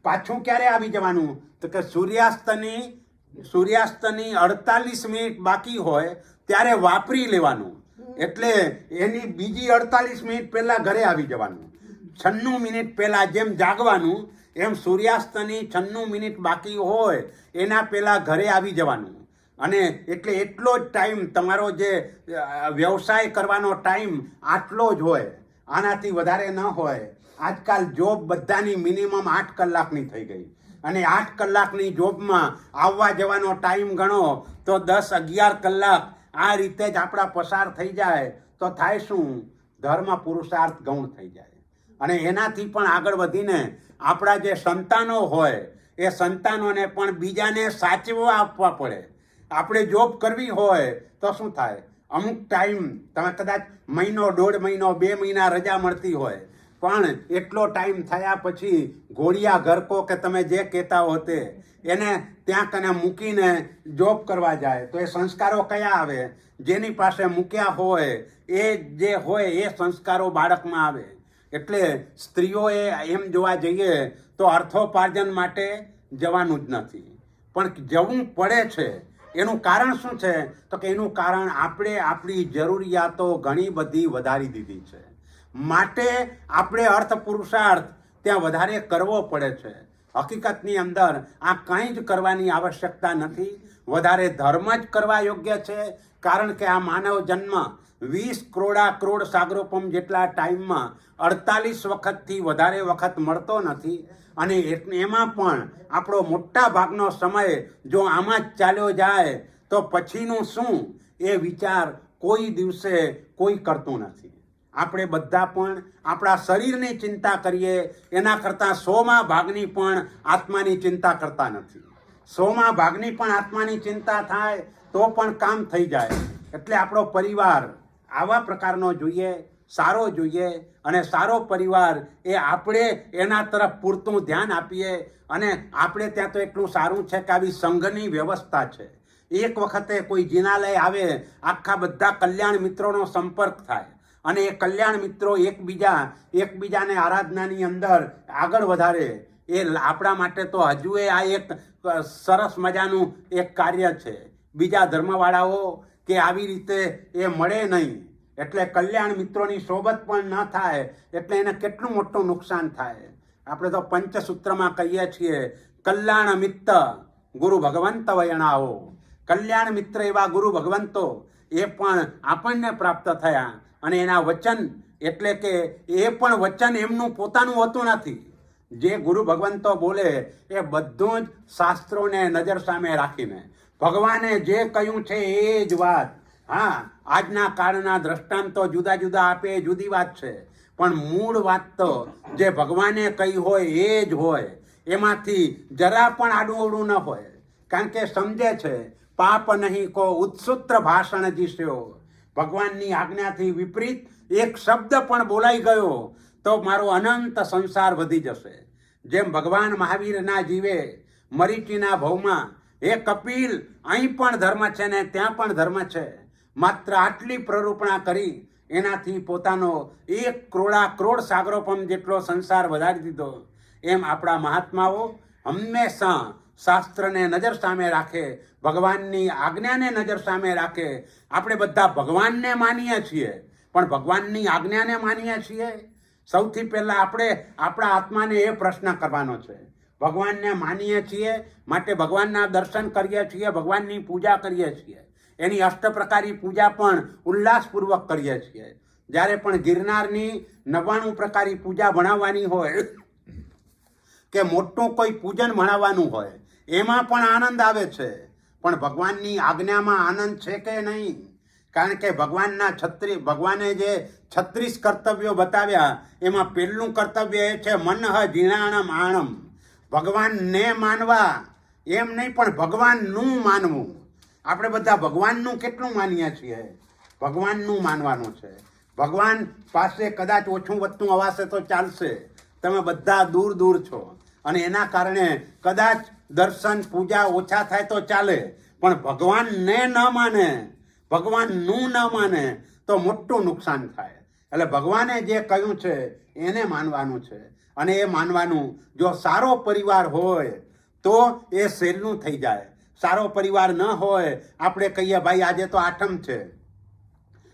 પાછું ક્યારે આવી જવાનું? તો કે સૂર્યાસ્તની 48 મિનિટ બાકી હોય ત્યારે વાપરી લેવાનું. એટલે એની બીજી 48 મિનિટ પહેલાં ઘરે આવી જવાનું. 96 મિનિટ પહેલાં જેમ જાગવાનું એમ સૂર્યાસ્તની 96 મિનિટ બાકી હોય એના પહેલાં ઘરે આવી જવાનું. અને એટલે એટલો જ ટાઈમ તમારો જે વ્યવસાય કરવાનો ટાઈમ આટલો જ હોય, આનાથી વધારે ન હોય. આજકાલ જોબ બધાની મિનિમમ 8 કલાકની થઈ ગઈ અને 8 કલાકની જોબમાં આવવા જવાનો ટાઈમ ગણો તો 10-11 કલાક આ રીતે જ આપણા પસાર થઈ જાય તો થાય શું? ધર્મ પુરુષાર્થ ગૌણ થઈ જાય. અને એનાથી પણ આગળ વધીને આપણા જે સંતાનો હોય એ સંતાનોને પણ બીજાને સાચવવા આપવા પડે. આપણે જોબ કરવી હોય તો શું થાય? અમુક ટાઈમ તમે કદાચ મહિનો, 1.5 મહિનો, 2 મહિના રજા મળતી હોય, પણ એટલો ટાઈમ થયા પછી ઘોડિયા ઘર કો કે તમે જે કહેતા હો તે એને ત્યાં કને મૂકીને જોબ કરવા જાય તો એ સંસ્કારો કયા આવે? જેની પાસે મૂક્યા હોય એ જે હોય એ સંસ્કારો બાળકમાં આવે. એટલે સ્ત્રીઓએ એમ જોવા જઈએ તો અર્થોપાર્જન માટે જવાનું જ નથી, પણ જવું પડે છે. એનું કારણ શું છે? તો કે એનું કારણ આપણે આપણી જરૂરિયાતો ઘણી બધી વધારી દીધી છે, માટે આપણે અર્થ પુરુષાર્થ ત્યાં વધારે કરવો પડે છે. હકીકતની અંદર આ કંઈ જ કરવાની આવશ્યકતા નથી. વધારે ધર્મ જ કરવા યોગ્ય છે, કારણ કે આ માનવ જન્મ 20 કરોડ સાગરોપમ જેટલા ટાઈમમાં 48 વખતથી વધારે વખત મળતો નથી. અને એમાં પણ આપણો મોટા ભાગનો સમય જો આમાં જ ચાલ્યો જાય તો પછીનું શું એ વિચાર કોઈ દિવસે કોઈ કરતું નથી. આપણે બધા પણ આપણા શરીરની ચિંતા કરીએ એના કરતાં 100મા ભાગની પણ આત્માની ચિંતા કરતા નથી. 100મા ભાગની પણ આત્માની ચિંતા થાય તો પણ કામ થઈ જાય. એટલે આપણો પરિવાર આવા પ્રકારનો જોઈએ, સારો જોઈએ. અને સારો પરિવાર એ આપણે એના તરફ પૂરતું ધ્યાન આપીએ. અને આપણે ત્યાં તો એટલું સારું છે કે આવી સંઘની વ્યવસ્થા છે. એક વખતે કોઈ જિનાલય આવે, આખા બધા કલ્યાણ મિત્રોનો સંપર્ક થાય અને એ કલ્યાણ મિત્રો એકબીજાને આરાધનાની અંદર આગળ વધારે. એ આપણા માટે તો હજુ આ એક સરસ મજાનું એક કાર્ય છે. બીજા ધર્મવાળાઓ કે આવી રીતે એ મળે નહીં, એટલે કલ્યાણ મિત્રોની સોબત પણ ન થાય એટલે એને કેટલું મોટું નુકસાન થાય. આપણે તો પંચસૂત્રમાં કહીએ છીએ, કલ્યાણ મિત્ર ગુરુ ભગવંત વયણાઓ. કલ્યાણ મિત્ર એવા ગુરુ ભગવંતો એ પણ આપણને પ્રાપ્ત થયા. અને એના વચન એટલે કે એ પણ વચન એમનું પોતાનું હોતું નથી. જે ગુરુ ભગવંતો બોલે એ બધું જ શાસ્ત્રોને નજર સામે રાખીને ભગવાને જે કહ્યું છે એ જ વાત. હા, આજના કાળના દ્રષ્ટાંતો જુદા જુદા આપે એ જુદી વાત છે, પણ મૂળ વાત તો જે ભગવાને કહી હોય એ જ હોય. એમાંથી જરા પણ આડું ન હોય, કારણ કે સમજે છે પાપ નહીં કો ઉત્સુત્ર ભાષણ જીસ્યો. ભગવાનની આજ્ઞાથી વિપરીત એક શબ્દ પણ બોલાઈ ગયો તો મારો અનંત સંસાર વધી જશે. જેમ ભગવાન મહાવીરના જીવે મરીચીના ભવમાં, એ કપિલ, અહીં પણ ધર્મ છે ને ત્યાં પણ ધર્મ છે, માત્ર આટલી પ્રરૂપણા કરી એનાથી પોતાનો 1 કરોડ સાગરોપમ જેટલો સંસાર વધારી દીધો. એમ આપણા મહાત્માઓ હંમેશા શાસ્ત્રને નજર સામે રાખે, ભગવાનની આજ્ઞાને નજર સામે રાખે. આપણે બધા ભગવાનને માનીએ છીએ, પણ ભગવાનની આજ્ઞાને માનીએ છીએ? સૌથી પહેલાં આપણે આપણા આત્માને એ પ્રશ્ન કરવાનો છે. ભગવાનને માનીએ છીએ માટે ભગવાનના દર્શન કરીએ છીએ, ભગવાનની પૂજા કરીએ છીએ. એની અષ્ટપ્રકારી પૂજા પણ ઉલ્લાસપૂર્વક કરીએ છીએ. જ્યારે પણ ગિરનારની 99 પ્રકારી પૂજા ભણાવવાની હોય કે મોટું કોઈ પૂજન ભણાવવાનું હોય, એમાં પણ આનંદ આવે છે, પણ ભગવાનની આજ્ઞામાં આનંદ છે કે નહીં? કારણ કે ભગવાને જે 36 કર્તવ્યો બતાવ્યા એમાં પહેલું કર્તવ્ય એ છે મનઃ જીણાણમ આણમ. ભગવાનને માનવા એમ નહીં, પણ ભગવાનનું માનવું. આપણે બધા ભગવાનનું કેટલું માનીએ છીએ? ભગવાનનું માનવાનું છે. ભગવાન પાસે કદાચ ઓછું વધતું અવાશે તો ચાલશે, તમે બધા દૂર દૂર છો અને એના કારણે કદાચ દર્શન પૂજા ઓછા થાય તો ચાલે, પણ ભગવાનને ન માને, ભગવાનનું ન માને તો મોટું નુકસાન થાય. એટલે ભગવાને જે કહ્યું છે એને માનવાનું છે. અને એ માનવાનું, જો સારો પરિવાર હોય તો એ સહેલું થઈ જાય. સારો પરિવાર ન હોય, આપણે કહીએ ભાઈ આજે તો આઠમ છે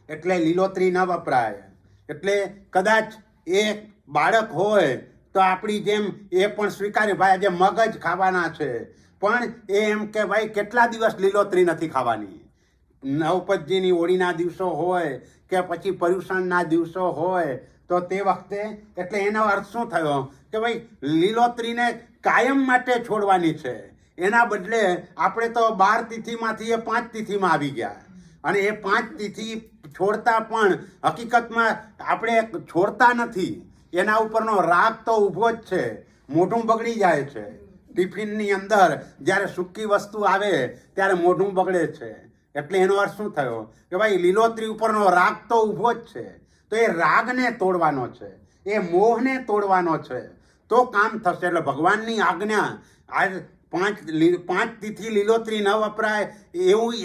એટલે લીલોતરી ન વપરાય, એટલે કદાચ એ બાળક હોય તો આપણી જેમ એ પણ સ્વીકારે ભાઈ આજે મગજ ખાવાના છે, પણ એ એમ કે ભાઈ કેટલા દિવસ લીલોતરી નથી ખાવાની. નવપતજીની હોળીના દિવસો હોય કે પછી પર્યુષણના દિવસો હોય તો તે વખતે એટલે એનો અર્થ શું થયો કે ભાઈ લીલોતરીને કાયમ માટે છોડવાની છે. એના બદલે આપણે તો 12 તિથિમાંથી એ 5 તિથિમાં આવી ગયા, અને એ 5 તિથિ છોડતા પણ હકીકતમાં આપણે છોડતા નથી. એના ઉપરનો રાગ તો ઊભો જ છે, મોઢું બગડી જાય છે. ટિફિનની અંદર જ્યારે સૂકી વસ્તુ આવે ત્યારે મોઢું બગડે છે. એટલે એનો અર્થ શું થયો કે ભાઈ લીલોતરી ઉપરનો રાગ તો ઊભો જ છે, તો એ રાગને તોડવાનો છે, એ મોહને તોડવાનો છે, તો કામ થશે. એટલે ભગવાનની આજ્ઞા આજ 5 તિથિ લીલોતરી ન વપરાય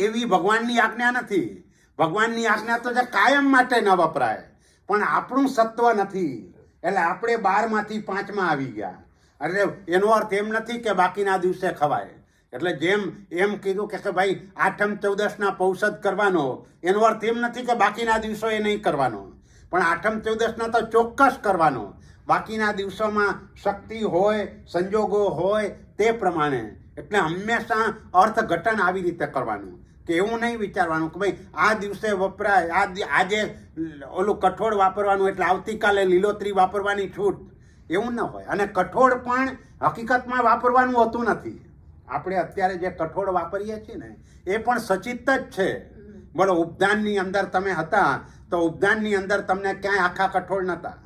એવી ભગવાનની આજ્ઞા નથી. ભગવાનની આજ્ઞા તો છે કાયમ માટે ન વપરાય, પણ આપણું સત્વ નથી એટલે આપણે 12માંથી 5માં આવી ગયા. એટલે એનો અર્થ એમ નથી કે બાકીના દિવસે ખવાય. એટલે જેમ એમ કીધું કે ભાઈ 8મ 14ના પૌષધ કરવાનો, એનો અર્થ એમ નથી કે બાકીના દિવસો એ નહીં કરવાનો, પણ 8મ 14ના તો ચોક્કસ કરવાનો. બાકીના દિવસોમાં શક્તિ હોય, સંજોગો હોય તે પ્રમાણે. એટલે હંમેશા અર્થઘટન આવી રીતે કરવાનું, કે એવું નહીં વિચારવાનું કે ભાઈ આ દિવસે વપરાય, આજે ઓલું કઠોળ વાપરવાનું એટલે આવતીકાલે લીલોતરી વાપરવાની છૂટ, એવું ન હોય. અને કઠોળ પણ હકીકતમાં વાપરવાનું હોતું નથી. આપણે અત્યારે જે કઠોળ વાપરીએ છીએ ને એ પણ સચિત જ છે. બોલો, ઉપદાનની અંદર તમે હતા તો ઉપદાનની અંદર તમને ક્યાંય આખા કઠોળ નહોતા,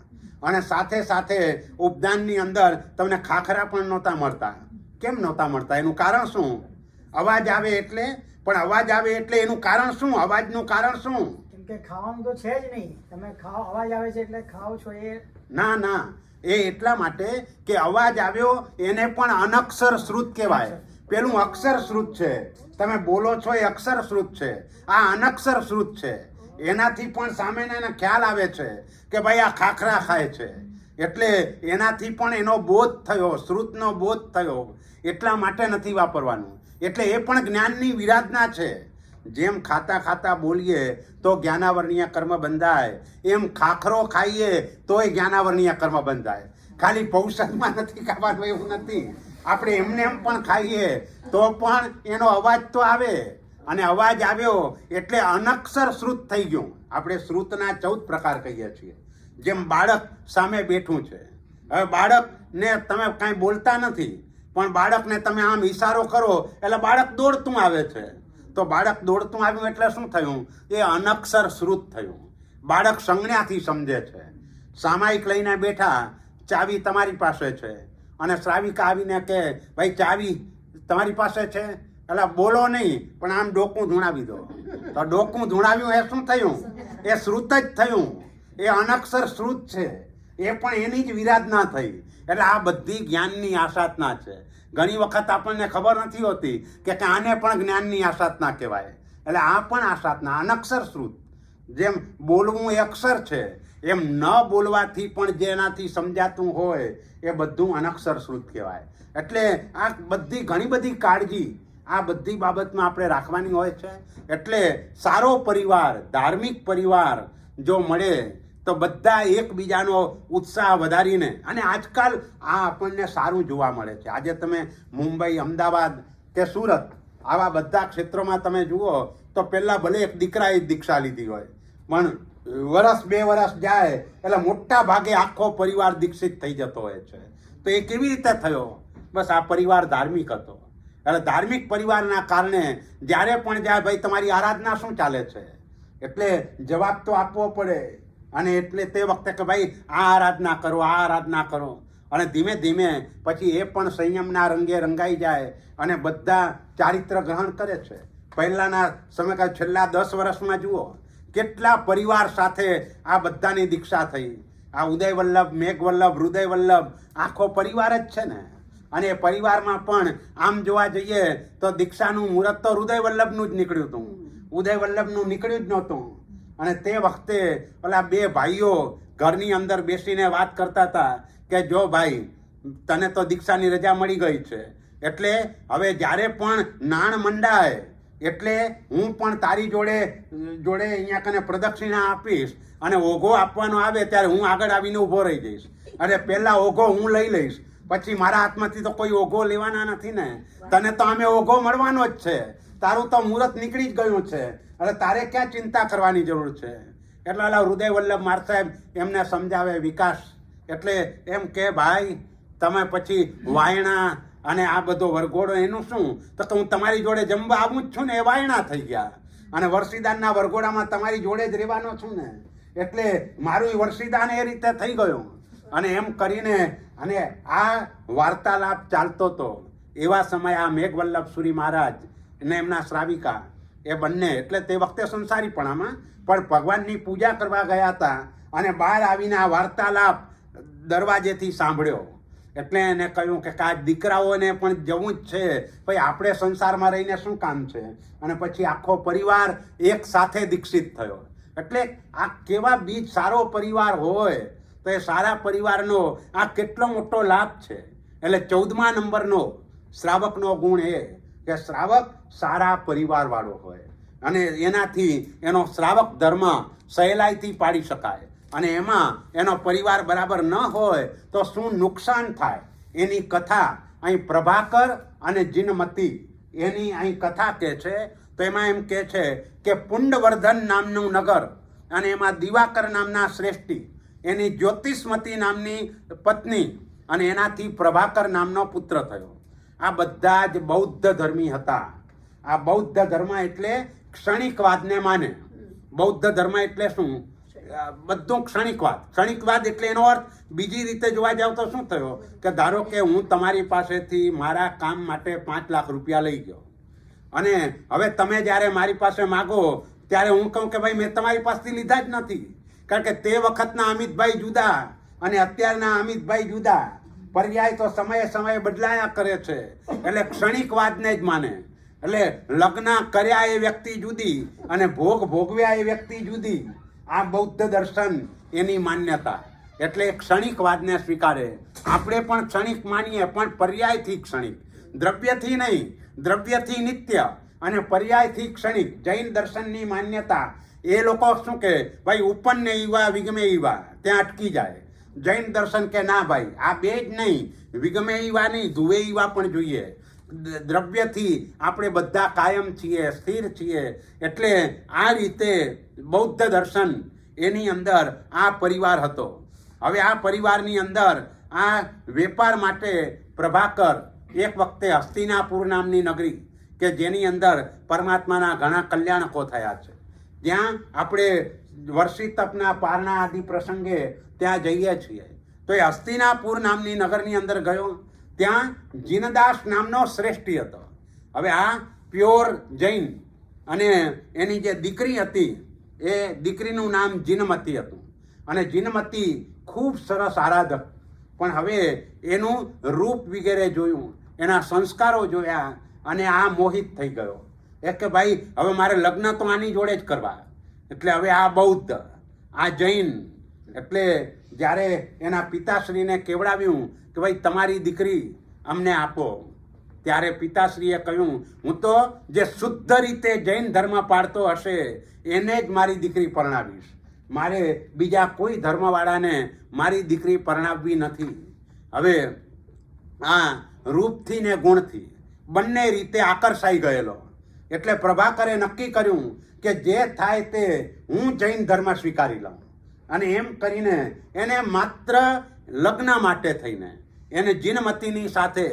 અને સાથે સાથે ઉપદાનની અંદર તમને ખાખરા પણ નહોતા મળતા. કેમ નહોતા મળતા? એનું કારણ શું? અવાજ આવે એટલે. પણ અવાજ આવે એટલે એનું કારણ શું? અવાજનું કારણ શું? કેમ કે ખાવાનું તો છે જ નહીં. તમે ખાઓ, અવાજ આવે છે એટલે ખાઓ છો એ? ના, એ એટલા માટે કે અવાજ આવ્યો એને પણ અનક્ષર શ્રુત કહેવાય. પેલું અક્ષર શ્રુત છે, તમે બોલો છો એ અક્ષર શ્રુત છે. આ અનક્ષર શ્રુત છે. એનાથી પણ સામેના ખ્યાલ આવે છે કે ભાઈ આ ખાખરા ખાય છે, એટલે એનાથી પણ એનો બોધ થયો, શ્રુતનો બોધ થયો. એટલા માટે નથી વાપરવાનું. એટલે એ પણ જ્ઞાનની વિરાધના છે. જેમ ખાતા ખાતા બોલીએ તો જ્ઞાનાવર્ણીય કર્મ બંધાય, એમ ખાખરો ખાઈએ તોય જ્ઞાનાવર્ણીય કર્મ બંધાય. ખાલી પૌષધમાં નથી ખાવાનું એવું નથી. આપણે એમને એમ પણ ખાઈએ તો પણ એનો અવાજ તો આવે, અને અવાજ આવ્યો એટલે અનક્ષર શ્રુત થઈ ગયું. આપણે શ્રુતના 14 પ્રકાર કહીએ છીએ. જેમ બાળક સામે બેઠું છે, હવે બાળકને તમે કાંઈ બોલતા નથી, પણ બાળકને તમે આમ ઈશારો કરો એટલે બાળક દોડતું આવે છે. તો બાળક દોડતું આવ્યું એટલે શું થયું? એ અનક્ષર શ્રુત થયું. બાળક સંજ્ઞાથી સમજે છે. સામાયિક લઈને બેઠા, ચાવી તમારી પાસે છે, અને શ્રાવિકા આવીને કે ભાઈ ચાવી તમારી પાસે છે, એટલે બોલો નહીં પણ આમ ડોકું ધૂણાવી દો. તો ડોકું ધૂણાવ્યું એ શું થયું? એ શ્રુત જ થયું. એ અનક્ષર શ્રુત છે. એ પણ એની જ વિરાધના થઈ. એટલે આ બધી જ્ઞાનની આસાધના છે. ઘણી વખત આપણને ખબર નથી હોતી કે આને પણ જ્ઞાનની આસાધના કહેવાય. એટલે આ પણ આસાધના, અનક્ષર શ્રુત. જેમ બોલવું એ અક્ષર છે, એમ ન બોલવાથી પણ જેનાથી સમજાતું હોય એ બધું અનક્ષર શ્રુત કહેવાય. એટલે આ બધી ઘણી બધી કાળજી આ બધી બાબતમાં આપણે રાખવાની હોય છે. એટલે સારો પરિવાર, ધાર્મિક પરિવાર જો મળે તો બધા એકબીજાનો ઉત્સાહ વધારીને, અને આજકાલ આ આપણને સારું જોવા મળે છે. આજે તમે મુંબઈ, અમદાવાદ કે સુરત આવા બધા ક્ષેત્રોમાં તમે જુઓ તો પહેલાં ભલે એક દીકરાએ દીક્ષા લીધી હોય, પણ વર્ષ 2 વર્ષ જાય એટલે મોટા ભાગે આખો પરિવાર દીક્ષિત થઈ જતો હોય છે. તો એ કેવી રીતે થયો? બસ આ પરિવાર ધાર્મિક હતો. એટલે ધાર્મિક પરિવારના કારણે જ્યારે પણ જાય ભાઈ તમારી આરાધના શું ચાલે છે, એટલે જવાબ તો આપવો પડે. અને એટલે તે વખતે કે ભાઈ આ આરાધના કરો, આ આરાધના કરો, અને ધીમે ધીમે પછી એ પણ સંયમના રંગે રંગાઈ જાય અને બધા ચારિત્ર ગ્રહણ કરે છે. પહેલાંના સમય છેલ્લા 10 વર્ષમાં જુઓ કેટલા પરિવાર સાથે આ બધાની દીક્ષા થઈ. આ ઉદયવલ્લભ, મેઘવલ્લભ, હૃદયવલ્લભ આખો પરિવાર જ છે ને. અને એ પરિવારમાં પણ આમ જોવા જઈએ તો દીક્ષાનું મુહૂર્ત તો હૃદયવલ્લભનું જ નીકળ્યું હતું, ઉદયવલ્લભનું નીકળ્યું જ નહોતું. અને તે વખતે ઓલા 2 ભાઈઓ ઘરની અંદર બેસીને વાત કરતા હતા કે જો ભાઈ તને તો દીક્ષાની રજા મળી ગઈ છે, એટલે હવે જ્યારે પણ નાણ મંડાય એટલે હું પણ તારી જોડે અહીંયા કને પ્રદક્ષિણા આપીશ, અને ઓઘો આપવાનો આવે ત્યારે હું આગળ આવીને ઊભો રહી જઈશ. અરે પહેલા ઓઘો હું લઈ લઈશ, પછી મારા હાથમાંથી તો કોઈ ઓઘો લેવાના નથી ને. તને તો અમે ઓઘો મળવાનો જ છે, તારું તો મુહૂર્ત નીકળી જ ગયું છે. અરે તારે ક્યાં ચિંતા કરવાની જરૂર છે. એટલે ઓલા હૃદય વલ્લભ માર સાહેબ એમને સમજાવે વિકાસ, એટલે એમ કે ભાઈ તમે પછી વાયણા અને આ બધો વરઘોડો એનું શું, તો હું તમારી જોડે જમવા આવું જ છું ને, એ વાયણા થઈ ગયા. અને વર્ષીદાનના વરઘોડામાં તમારી જોડે જ રહેવાનો છું ને, એટલે મારું વર્ષીદાન એ રીતે થઈ ગયું. અને એમ કરીને અને આ વાર્તાલાપ ચાલતો હતો. એવા સમયે આ મેઘવલ્લભ સુરી મહારાજ અને એમના શ્રાવિકા એ બંને, એટલે તે વખતે સંસારીપણામાં પણ ભગવાનની પૂજા કરવા ગયા હતા અને બહાર આવીને આ વાર્તાલાપ દરવાજેથી સાંભળ્યો. એટલે એને કહ્યું કે આ દીકરાઓને પણ જવું જ છે, ભાઈ આપણે સંસારમાં રહીને શું કામ છે. અને પછી આખો પરિવાર એક સાથે દીક્ષિત થયો. એટલે આ કેવા બીજ સારો પરિવાર હોય તો એ સારા પરિવારનો આ કેટલો મોટો લાભ છે. એટલે 14મા નંબરનો શ્રાવકનો ગુણ એ કે શ્રાવક સારા પરિવારવાળો હોય અને એનાથી એનો શ્રાવક ધર્મ સહેલાઈથી પાડી શકાય. અને એમાં એનો પરિવાર બરાબર ન હોય તો શું નુકસાન થાય એની કથા અહીં પ્રભાકર અને જીનમતી એની અહીં કથા કહે છે. તો એમાં એમ કહે છે કે પુંડવર્ધન નામનું નગર અને એમાં દિવાકર નામના શ્રેષ્ઠી, એની જ્યોતિષમતી નામની પત્ની અને એનાથી પ્રભાકર નામનો પુત્ર થયો. આ બધા જ બૌદ્ધ ધર્મી હતા. આ બૌદ્ધ ધર્મ એટલે ક્ષણિકવાદને માને. બૌદ્ધ ધર્મ એટલે શું? બધું ક્ષણિકવાદ. ક્ષણિકવાદ એટલે એનો અર્થ બીજી રીતે જોવા જાવ તો શું થયો કે ધારો કે હું તમારી પાસેથી મારા કામ માટે 5 લાખ રૂપિયા લઈ ગયો અને હવે તમે જ્યારે મારી પાસે માગો ત્યારે હું કહું કે ભાઈ મેં તમારી પાસેથી લીધા જ નથી, કારણ કે તે વખતના અમિતભાઈ જુદા અને અત્યારના અમિતભાઈ જુદા. પર્યાય તો સમયે સમયે બદલાયા કરે છે. એટલે ક્ષણિકવાદને જ માને. એટલે લગ્ન કર્યા એ વ્યક્તિ જુદી અને ભોગ ભોગવ્યા એ વ્યક્તિ જુદી. આ બૌદ્ધ દર્શન એની માન્યતા. એટલે ક્ષણિકવાદને સ્વીકારે. આપણે પણ ક્ષણિક માનીએ પણ પર્યાયથી ક્ષણિક, દ્રવ્યથી નહીં. દ્રવ્યથી નિત્ય અને પર્યાયથી ક્ષણિક. જૈન દર્શનની માન્યતા એ લોકો શું કે ભાઈ ઉપન્ને ઈવા વિગમે ઈવા ત્યાં અટકી જાય. જૈન દર્શન કે ના ભાઈ આ બે જ નહીં, વિગમે ઈવા નહીં, ધુવે ઈવા પણ જોઈએ. દ્રવ્યથી આપણે બધા કાયમ છીએ, સ્થિર છીએ. એટલે આ રીતે બૌદ્ધ દર્શન એની અંદર આ પરિવાર હતો. હવે આ પરિવારની અંદર આ વેપાર માટે પ્રભાકર એક વખતે હસ્તિનાપુર નામની નગરી કે જેની અંદર પરમાત્માના ઘણા કલ્યાણકો થયા છે, જ્યાં આપણે વર્ષી તપના પારણા આદિ પ્રસંગે ત્યાં જઈએ છીએ. તો એ હસ્તિનાપુર નામની નગરની અંદર ગયો. ત્યાં જીનદાસ નામનો શ્રેષ્ઠી હતો. હવે આ પ્યોર જૈન અને એની જે દીકરી હતી એ દીકરીનું નામ જીનમતી હતું. અને જીનમતી ખૂબ સરસ આરાધક, પણ હવે એનું રૂપ વગેરે જોયું, એના સંસ્કારો જોયા અને આ મોહિત થઈ ગયો. એક કે ભાઈ હવે મારે લગ્ન તો આની જોડે જ કરવા. એટલે હવે આ બૌદ્ધ, આ જૈન. એટલે જ્યારે એના પિતાશ્રીને કેવડાવ્યું કે ભાઈ તમારી દીકરી અમને આપો, ત્યારે પિતાશ્રીએ કહ્યું હું તો જે શુદ્ધ રીતે જૈન ધર્મ પાળતો હશે એને જ મારી દીકરી પરણાવીશ. મારે બીજા કોઈ ધર્મવાળાને મારી દીકરી પરણાવવી નથી. હવે આ રૂપથી ને ગુણથી બંને રીતે આકર્ષાઈ ગયેલો. એટલે પ્રભાકરે નક્કી કર્યું કે જે થાય તે હું જૈન ધર્મ સ્વીકારી લઉં. અને એમ કરીને એને માત્ર લગ્ન માટે થઈને એને જીનમતીની સાથે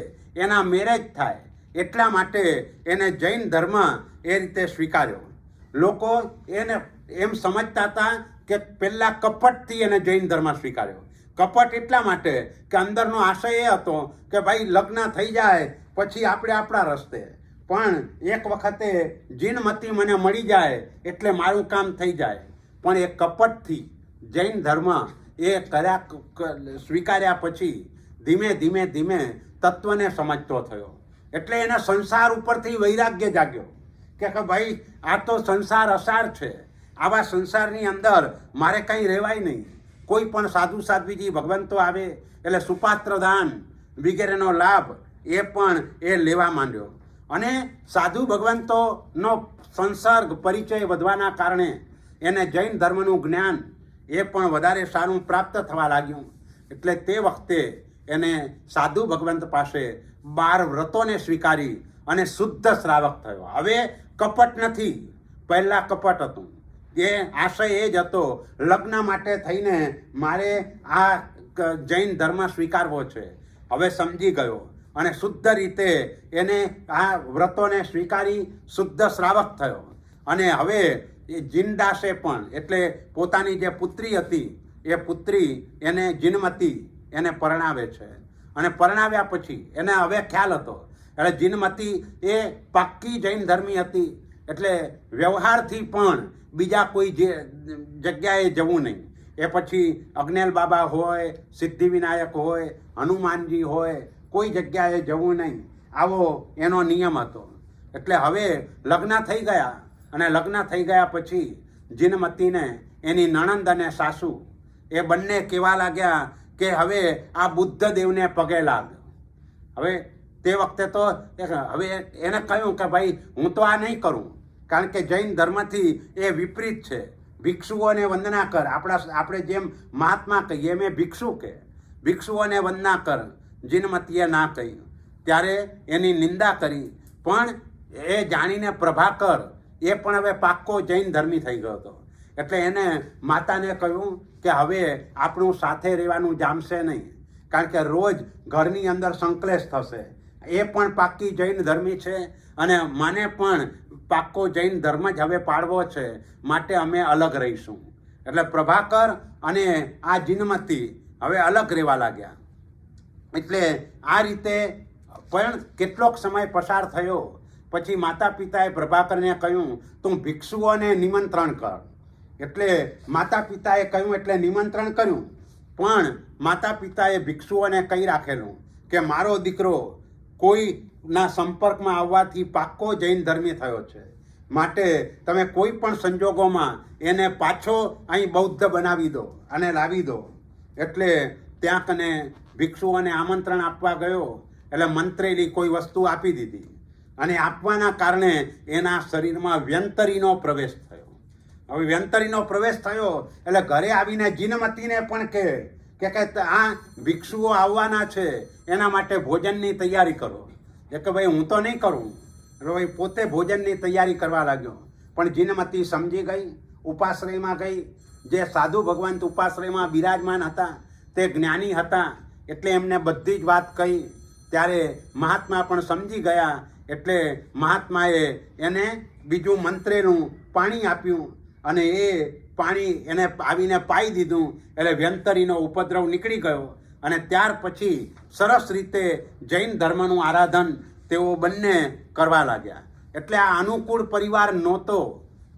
એના મેરેજ થાય એટલા માટે એને જૈન ધર્મ એ રીતે સ્વીકાર્યો. લોકો એને એમ સમજતા હતા કે પહેલાં કપટથી એને જૈન ધર્મ સ્વીકાર્યો. કપટ એટલા માટે કે અંદરનો આશય એ હતો કે ભાઈ લગ્ન થઈ જાય પછી આપણે આપણા રસ્તે, પણ એક વખતે જીનમતી મને મળી જાય એટલે મારું કામ થઈ જાય. પણ એ કપટથી જૈન ધર્મ એ સ્વીકાર્યા પછી ધીમે ધીમે ધીમે તત્વને સમજતો થયો. એટલે એને સંસાર ઉપરથી વૈરાગ્ય જાગ્યો કે ભાઈ આ તો સંસાર અસાર છે, આવા સંસારની અંદર મારે કંઈ રહેવાય નહીં. કોઈ પણ સાધુ સાધ્વીજી ભગવંતો આવે એટલે સુપાત્ર દાન વગેરેનો લાભ એ પણ એ લેવા માંડ્યો. અને સાધુ ભગવંતોનો સંસર્ગ પરિચય વધવાના કારણે એને જૈન ધર્મનું જ્ઞાન એ પણ વધારે સારું પ્રાપ્ત થવા લાગ્યું. એટલે તે વખતે એને સાધુ ભગવંત પાસે 12 વ્રતોને સ્વીકારી અને શુદ્ધ શ્રાવક થયો. હવે કપટ નથી, પહેલાં કપટ હતું. એ આશય એ જ હતો, લગ્ન માટે થઈને મારે આ જૈન ધર્મ સ્વીકારવો છે. હવે સમજી ગયો અને શુદ્ધ રીતે એને આ વ્રતોને સ્વીકારી શુદ્ધ શ્રાવક થયો. અને હવે એ જીનદાસે પણ, એટલે પોતાની જે પુત્રી હતી એ પુત્રી એને જીનમતી એને પરણાવે છે. અને પરણાવ્યા પછી એને હવે ખ્યાલ હતો, એટલે જીનમતી એ પાક્કી જૈન ધર્મી હતી, એટલે વ્યવહારથી પણ બીજા કોઈ જગ્યાએ જવું નહીં. એ પછી અજ્ઞેલ બાબા હોય, સિદ્ધિવિનાયક હોય, હનુમાનજી હોય, કોઈ જગ્યાએ જવું નહીં, આવો એનો નિયમ હતો. એટલે હવે લગ્ન થઈ ગયા અને લગ્ન થઈ ગયા પછી જીનમતીને એની નણંદ અને સાસુ એ બંને કહેવા લાગ્યા કે હવે આ બુદ્ધ દેવને પગે લાગ. હવે તે વખતે તો હવે એને કહ્યું કે ભાઈ હું તો આ નહીં કરું, કારણ કે જૈન ધર્મથી એ વિપરીત છે. ભિક્ષુઓને વંદના કર, આપણે જેમ મહાત્મા કહીએ એમ એ ભિક્ષુ કે ભિક્ષુઓને વંદના કર, જીનમતીએ ના કહ્યું. ત્યારે એની નિંદા કરી. પણ એ જાણીને પ્રભાકર એ પણ હવે પાક્કો જૈન ધર્મી થઈ ગયો હતો. એટલે એને માતાને કહ્યું કે હવે આપણું સાથે રહેવાનું જામશે નહીં, કારણ કે રોજ ઘરની અંદર સંકલેશ થશે. એ પણ પાક્કી જૈન ધર્મી છે અને મને પણ પાક્કો જૈન ધર્મ જ હવે પાળવો છે, માટે અમે અલગ રહીશું. એટલે પ્રભાકર અને આ જીનમતી હવે અલગ રહેવા લાગ્યા. એટલે આ રીતે પણ કેટલોક સમય પસાર થયો પછી માતા પિતાએ પ્રભાકરને કહ્યું તું ભિક્ષુઓને નિમંત્રણ કર. એટલે માતા પિતાએ કહ્યું એટલે નિમંત્રણ કર્યું. પણ માતા પિતાએ ભિક્ષુઓને કહી રાખેલું કે મારો દીકરો કોઈના સંપર્કમાં આવવાથી પાક્કો જૈન ધર્મી થયો છે, માટે તમે કોઈ પણ સંજોગોમાં એને પાછો અહીં બૌદ્ધ બનાવી દો અને લાવી દો. એટલે ત્યાં કને ભિક્ષુઓને આમંત્રણ આપવા ગયો એટલે મંત્રેલી કોઈ વસ્તુ આપી દીધી અને આપવાના કારણે એના શરીરમાં વ્યંતરીનો પ્રવેશ થયો. હવે વ્યંતરીનો પ્રવેશ થયો એટલે ઘરે આવીને જીનમતીને પણ કે આ ભિક્ષુઓ આવવાના છે, એના માટે ભોજનની તૈયારી કરો. કે ભાઈ હું તો નહીં કરું. એટલે ભાઈ પોતે ભોજનની તૈયારી કરવા લાગ્યો. પણ જીનમતી સમજી ગઈ, ઉપાશ્રયમાં ગઈ. જે સાધુ ભગવંત ઉપાશ્રયમાં બિરાજમાન હતા તે જ્ઞાની હતા, એટલે એમને બધી જ વાત કહી. ત્યારે મહાત્મા પણ સમજી ગયા. એટલે મહાત્માએ એને બીજું મંત્રેલું પાણી આપ્યું અને એ પાણી એને આવીને પાઈ દીધું. એટલે વ્યંતરીનો ઉપદ્રવ નીકળી ગયો અને ત્યાર પછી સરસ રીતે જૈન ધર્મનું આરાધન તેઓ બંને કરવા લાગ્યા. એટલે આ અનુકૂળ પરિવાર નહોતો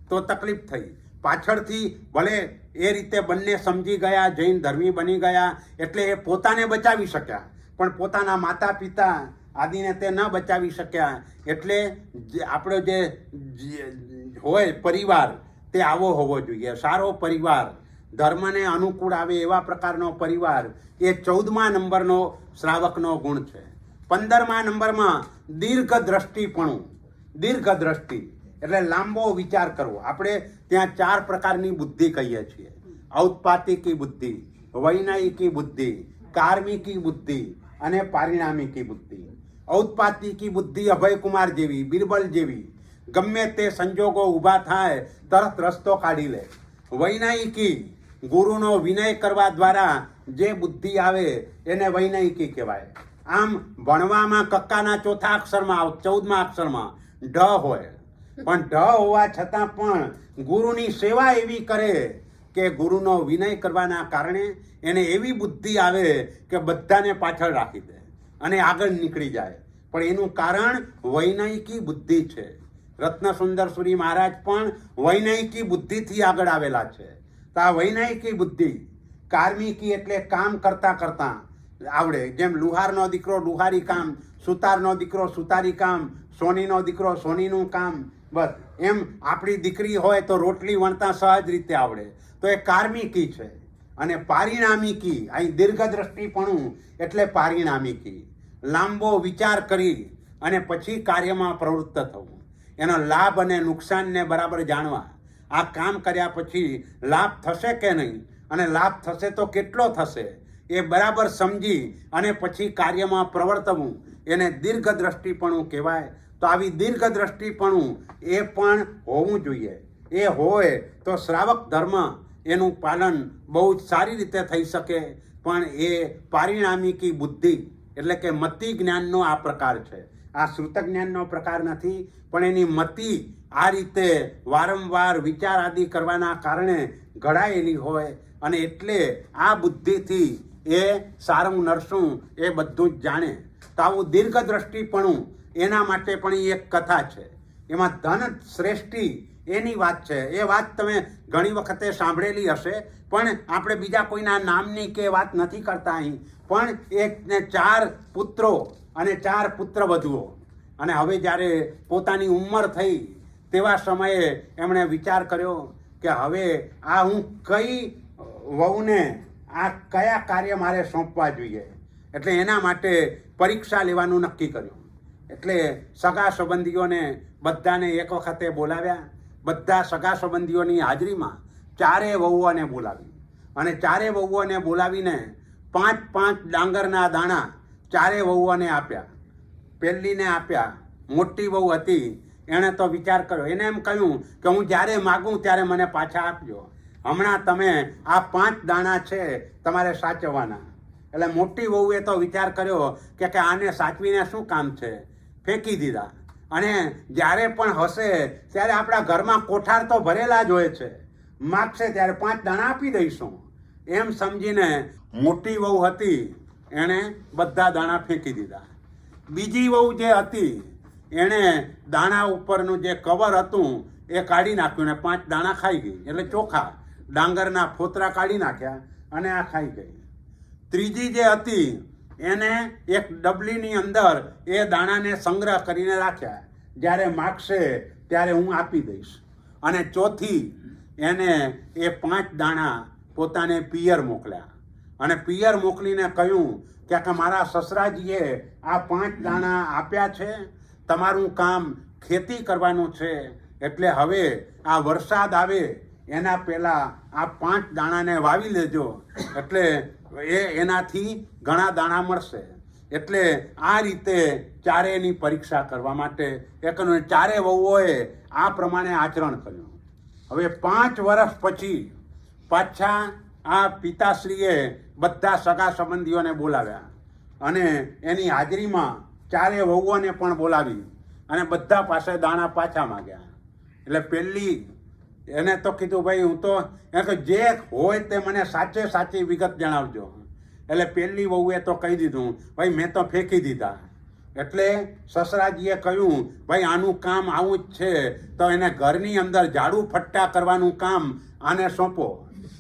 તો તકલીફ થઈ. પાછળથી ભલે એ રીતે બંને સમજી ગયા, જૈન ધર્મી બની ગયા, એટલે એ પોતાને બચાવી શક્યા, પણ પોતાના માતા પિતા આદિને તે ન બચાવી શક્યા. એટલે આપણો જે હોય પરિવાર તે આવો હોવો જોઈએ, સારો પરિવાર, ધર્મને અનુકૂળ આવે એવા પ્રકારનો પરિવાર. એ 14મા નંબરનો શ્રાવકનો ગુણ છે. 15મા નંબરમાં દીર્ઘ દ્રષ્ટિપણું. દીર્ઘ દ્રષ્ટિ એટલે લાંબો વિચાર કરવો. આપણે ત્યાં 4 પ્રકારની બુદ્ધિ કહીએ છીએ: ઔત્પાતિકી બુદ્ધિ, વૈનયિકી બુદ્ધિ, કાર્મિકી બુદ્ધિ અને પારિણામિકી બુદ્ધિ. ઔત્પાતિકી બુદ્ધિ અભયકુમાર જેવી, બિરબલ જેવી, ગમે તે સંજોગો ઊભા થાય તરત રસ્તો કાઢી લે. વૈનયિકી ગુરુનો વિનય કરવા દ્વારા જે બુદ્ધિ આવે એને વૈનયિકી કહેવાય. આમ ભણવામાં કક્કાના ચોથા અક્ષરમાં 14મા અક્ષરમાં ઢ હોય, પણ ઢ હોવા છતાં પણ ગુરુની સેવા એવી કરે કે ગુરુનો વિનય કરવાના કારણે એને એવી બુદ્ધિ આવે કે બધાને પાછળ રાખી દે અને આગળ નીકળી જાય. પણ એનું કારણ વૈનયિકી બુદ્ધિ છે. રત્નસુંદર સુરી મહારાજ પણ વૈનયિકી બુદ્ધિથી આગળ આવેલા છે. તો આ વૈનયિકી બુદ્ધિ, કાર્મિકી એટલે કામ કરતા કરતા આવડે. જેમ લુહારનો દીકરો લુહારી કામ, સુતારનો દીકરો સુતારી કામ, સોનીનો દીકરો સોનીનું કામ, બસ એમ આપણી દીકરી હોય તો રોટલી વણતા સહજ રીતે આવડે. તો એ કાર્મિકી છે. અને પારિણામિકી, અહીં દીર્ઘદ્રષ્ટિપણું એટલે પારિણામિકી. લાંબો વિચાર કરી અને પછી કાર્યમાં પ્રવૃત્ત થવું. એનો લાભ અને નુકસાનને બરાબર જાણવા. આ કામ કર્યા પછી લાભ થશે કે નહીં, અને લાભ થશે તો કેટલો થશે, એ બરાબર સમજી અને પછી કાર્યમાં પ્રવર્તવું એને દીર્ઘદ્રષ્ટિપણું કહેવાય. તો આવી દીર્ઘદ્રષ્ટિપણું એ પણ હોવું જોઈએ. એ હોય તો શ્રાવક ધર્મ એનું પાલન બહુ જ સારી રીતે થઈ શકે. પણ એ પારિણામિકી બુદ્ધિ એટલે કે મતિ જ્ઞાનનો આ પ્રકાર છે. આ શ્રુત જ્ઞાનનો પ્રકાર નથી, પણ એની મતિ આ રીતે વારંવાર વિચાર આદિ કરવાના કારણે ઘડાયેલી હોય અને એટલે આ બુદ્ધિથી એ સારું નરસું એ બધું જ જાણે. તો આવું દીર્ઘદ્રષ્ટિપણું એના માટે પણ એ એક કથા છે. એમાં ધન શ્રેષ્ઠી એની વાત છે. એ વાત તમે ઘણી વખતે સાંભળેલી હશે, પણ આપણે બીજા કોઈના નામની કે વાત નથી કરતા અહીં. પણ એકને 4 પુત્રો અને 4 પુત્રવધુઓ, અને હવે જ્યારે પોતાની ઉંમર થઈ તેવા સમયે એમણે વિચાર કર્યો કે હવે આ હું કઈ વહુને આ કયા કાર્ય મારે સોંપવા જોઈએ. એટલે એના માટે પરીક્ષા લેવાનું નક્કી કર્યું. એટલે સગા સંબંધીઓને બધાને એક વખતે બોલાવ્યા. બધા સગા સંબંધીઓની હાજરીમાં 4 વહુઓને બોલાવી અને 4 વહુઓને બોલાવીને 5 ડાંગરના દાણા 4 વહુઓને આપ્યા. પહેલીને આપ્યા. મોટી વહુ હતી એણે તો વિચાર કર્યો, એને એમ કહ્યું કે હું જ્યારે માગું ત્યારે મને પાછા આપજો. હમણાં તમે આ 5 દાણા છે તમારે સાચવવાના. એટલે મોટી વહુએ તો વિચાર કર્યો કે આને સાચવીને શું કામ છે, ફેંકી દીધા. અને જ્યારે પણ હશે ત્યારે આપણા ઘરમાં કોઠાર તો ભરેલા જ હોય છે, માગશે ત્યારે 5 દાણા આપી દઈશું એમ સમજીને મોટી વહુ હતી એણે બધા દાણા ફેંકી દીધા. બીજી વહુ જે હતી એણે દાણા ઉપરનું જે કવર હતું એ કાઢી નાખ્યું ને 5 દાણા ખાઈ ગઈ. એટલે ચોખા ડાંગરના ફોતરા કાઢી નાખ્યા અને આ ખાઈ ગઈ. ત્રીજી જે હતી એને એક ડબલીની અંદર એ દાણાને સંગ્રહ કરીને રાખ્યા, જ્યારે માગશે ત્યારે હું આપી દઈશ. અને ચોથી એને એ 5 દાણા પોતાને પિયર મોકલ્યા અને પિયર મોકલીને કહ્યું કે મારા સસરાજીએ આ 5 દાણા આપ્યા છે, તમારું કામ ખેતી કરવાનું છે, એટલે હવે આ વરસાદ આવે એના પહેલાં આ 5 દાણાને વાવી લેજો, એટલે એનાથી ઘણા દાણા મળશે. એટલે આ રીતે 4ની પરીક્ષા કરવા માટે એક 4 વહુઓએ આ પ્રમાણે આચરણ કર્યું. હવે 5 વર્ષ પછી પાછા આ પિતાશ્રીએ બધા સગા સંબંધીઓને બોલાવ્યા અને એની હાજરીમાં 4 વહુઓને પણ બોલાવી અને બધા પાસે દાણા પાછા માગ્યા. એટલે પહેલી એને તો કીધું ભાઈ હું તો જે હોય તે મને સાચી વિગત જણાવજો. એટલે પહેલી વહુએ તો કહી દીધું ભાઈ મેં તો ફેંકી દીધા. એટલે સસરાજીએ કહ્યું ભાઈ આનું કામ આવું જ છે, તો એને ઘરની અંદર ઝાડુ ફટ્ટા કરવાનું કામ આને સોંપો,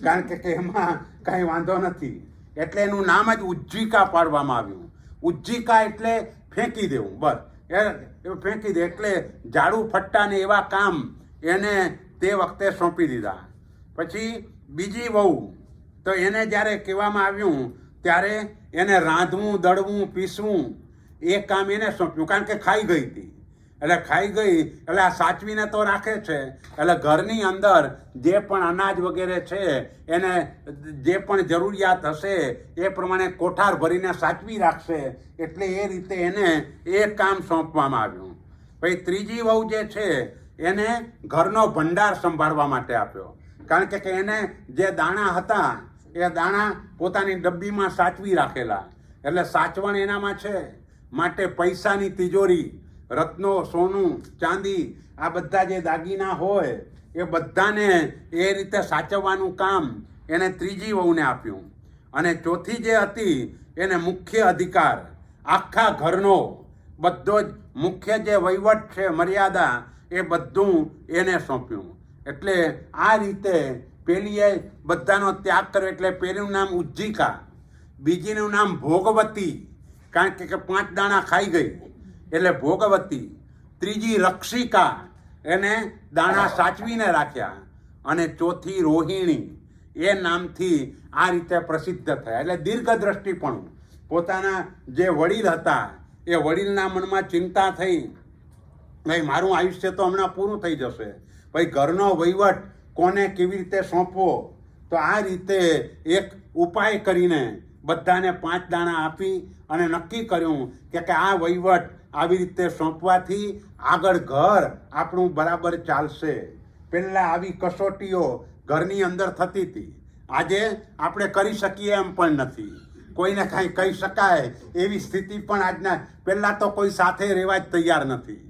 કારણ કે એમાં કાંઈ વાંધો નથી. એટલે એનું નામ જ ઉજ્જીકા પાડવામાં આવ્યું. ઉજ્જીકા એટલે ફેંકી દેવું, બસ એ ફેંકી દે. એટલે ઝાડુ ફટ્ટા ને એવા કામ એને તે વખતે સોંપી દીધા. પછી બીજી વહુ તો એને જ્યારે કહેવામાં આવ્યું ત્યારે એને રાંધવું, દળવું, પીસવું એ કામ એને સોંપ્યું, કારણ કે ખાઈ ગઈ હતી. એટલે ખાઈ ગઈ એટલે આ સાચવીને તો રાખે છે. એટલે ઘરની અંદર જે પણ અનાજ વગેરે છે એને જે પણ જરૂરિયાત હશે એ પ્રમાણે કોઠાર ભરીને સાચવી રાખશે. એટલે એ રીતે એને એ કામ સોંપવામાં આવ્યું. પછી ત્રીજી વહુ જે છે એને ઘરનો ભંડાર સંભાળવા માટે આપ્યો, કારણ કે એને જે દાણા હતા એ દાણા પોતાની ડબ્બીમાં સાચવી રાખેલા. એટલે સાચવણ એનામાં છે, માટે પૈસાની તિજોરી, રત્નો, સોનું, ચાંદી, આ બધા જે દાગીના હોય એ બધાને એ રીતે સાચવવાનું કામ એને ત્રીજી વહુને આપ્યું. અને ચોથી જે હતી એને મુખ્ય અધિકાર, આખા ઘરનો બધો જ મુખ્ય જે વહીવટ છે, મર્યાદા, એ બધું એને સોંપ્યું. એટલે આ રીતે પેલીએ બધાનો ત્યાગ કર્યો. એટલે પેલીનું નામ ઉજ્જીકા, બીજીનું નામ ભોગવતી, કારણ કે 5 દાણા ખાઈ ગઈ એટલે ભોગવતી. ત્રીજી રક્ષિકા, એને દાણા સાચવીને રાખ્યા. અને ચોથી રોહિણી, એ નામથી આ રીતે પ્રસિદ્ધ થયા. એટલે દીર્ઘદ્રષ્ટિપણું. પોતાના જે વડીલ હતા એ વડીલના મનમાં ચિંતા થઈ, ભાઈ મારું આયુષ્ય તો હમણાં પૂરું થઈ જશે, ભાઈ ઘરનો વહીવટ કોને કેવી રીતે સોંપવો. તો આ રીતે એક ઉપાય કરીને બધાને 5 દાણા આપી અને નક્કી કર્યું કે આ વહીવટ આવી રીતે સોંપવાથી આગળ ઘર આપણું બરાબર ચાલશે. પહેલાં આવી કસોટીઓ ઘરની અંદર થતી હતી. આજે આપણે કરી શકીએ એમ પણ નથી. કોઈને કાંઈ કહી શકાય એવી સ્થિતિ પણ આજના, પહેલાં તો કોઈ સાથે રહેવા જ તૈયાર નથી.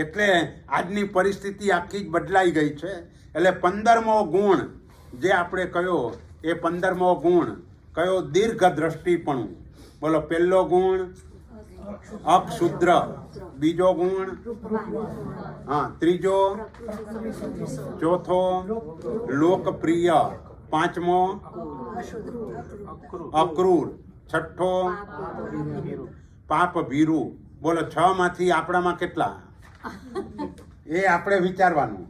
એટલે આજની પરિસ્થિતિ આખી જ બદલાઈ ગઈ છે. એટલે 15મો ગુણ જે આપણે કયો, એ 15મો ગુણ કયો? દીર્ઘ દ્રષ્ટિપણું. બોલો, પહેલો ગુણ અક્ષુદ્ર, બીજો ગુણ, હા, ત્રીજો, ચોથો લોકપ્રિય, 5મો અક્રૂર, 6ઠ્ઠો પાપ ભીરુ. બોલો, 6 માંથી આપણામાં કેટલા? એ આપણે વિચારવાનું.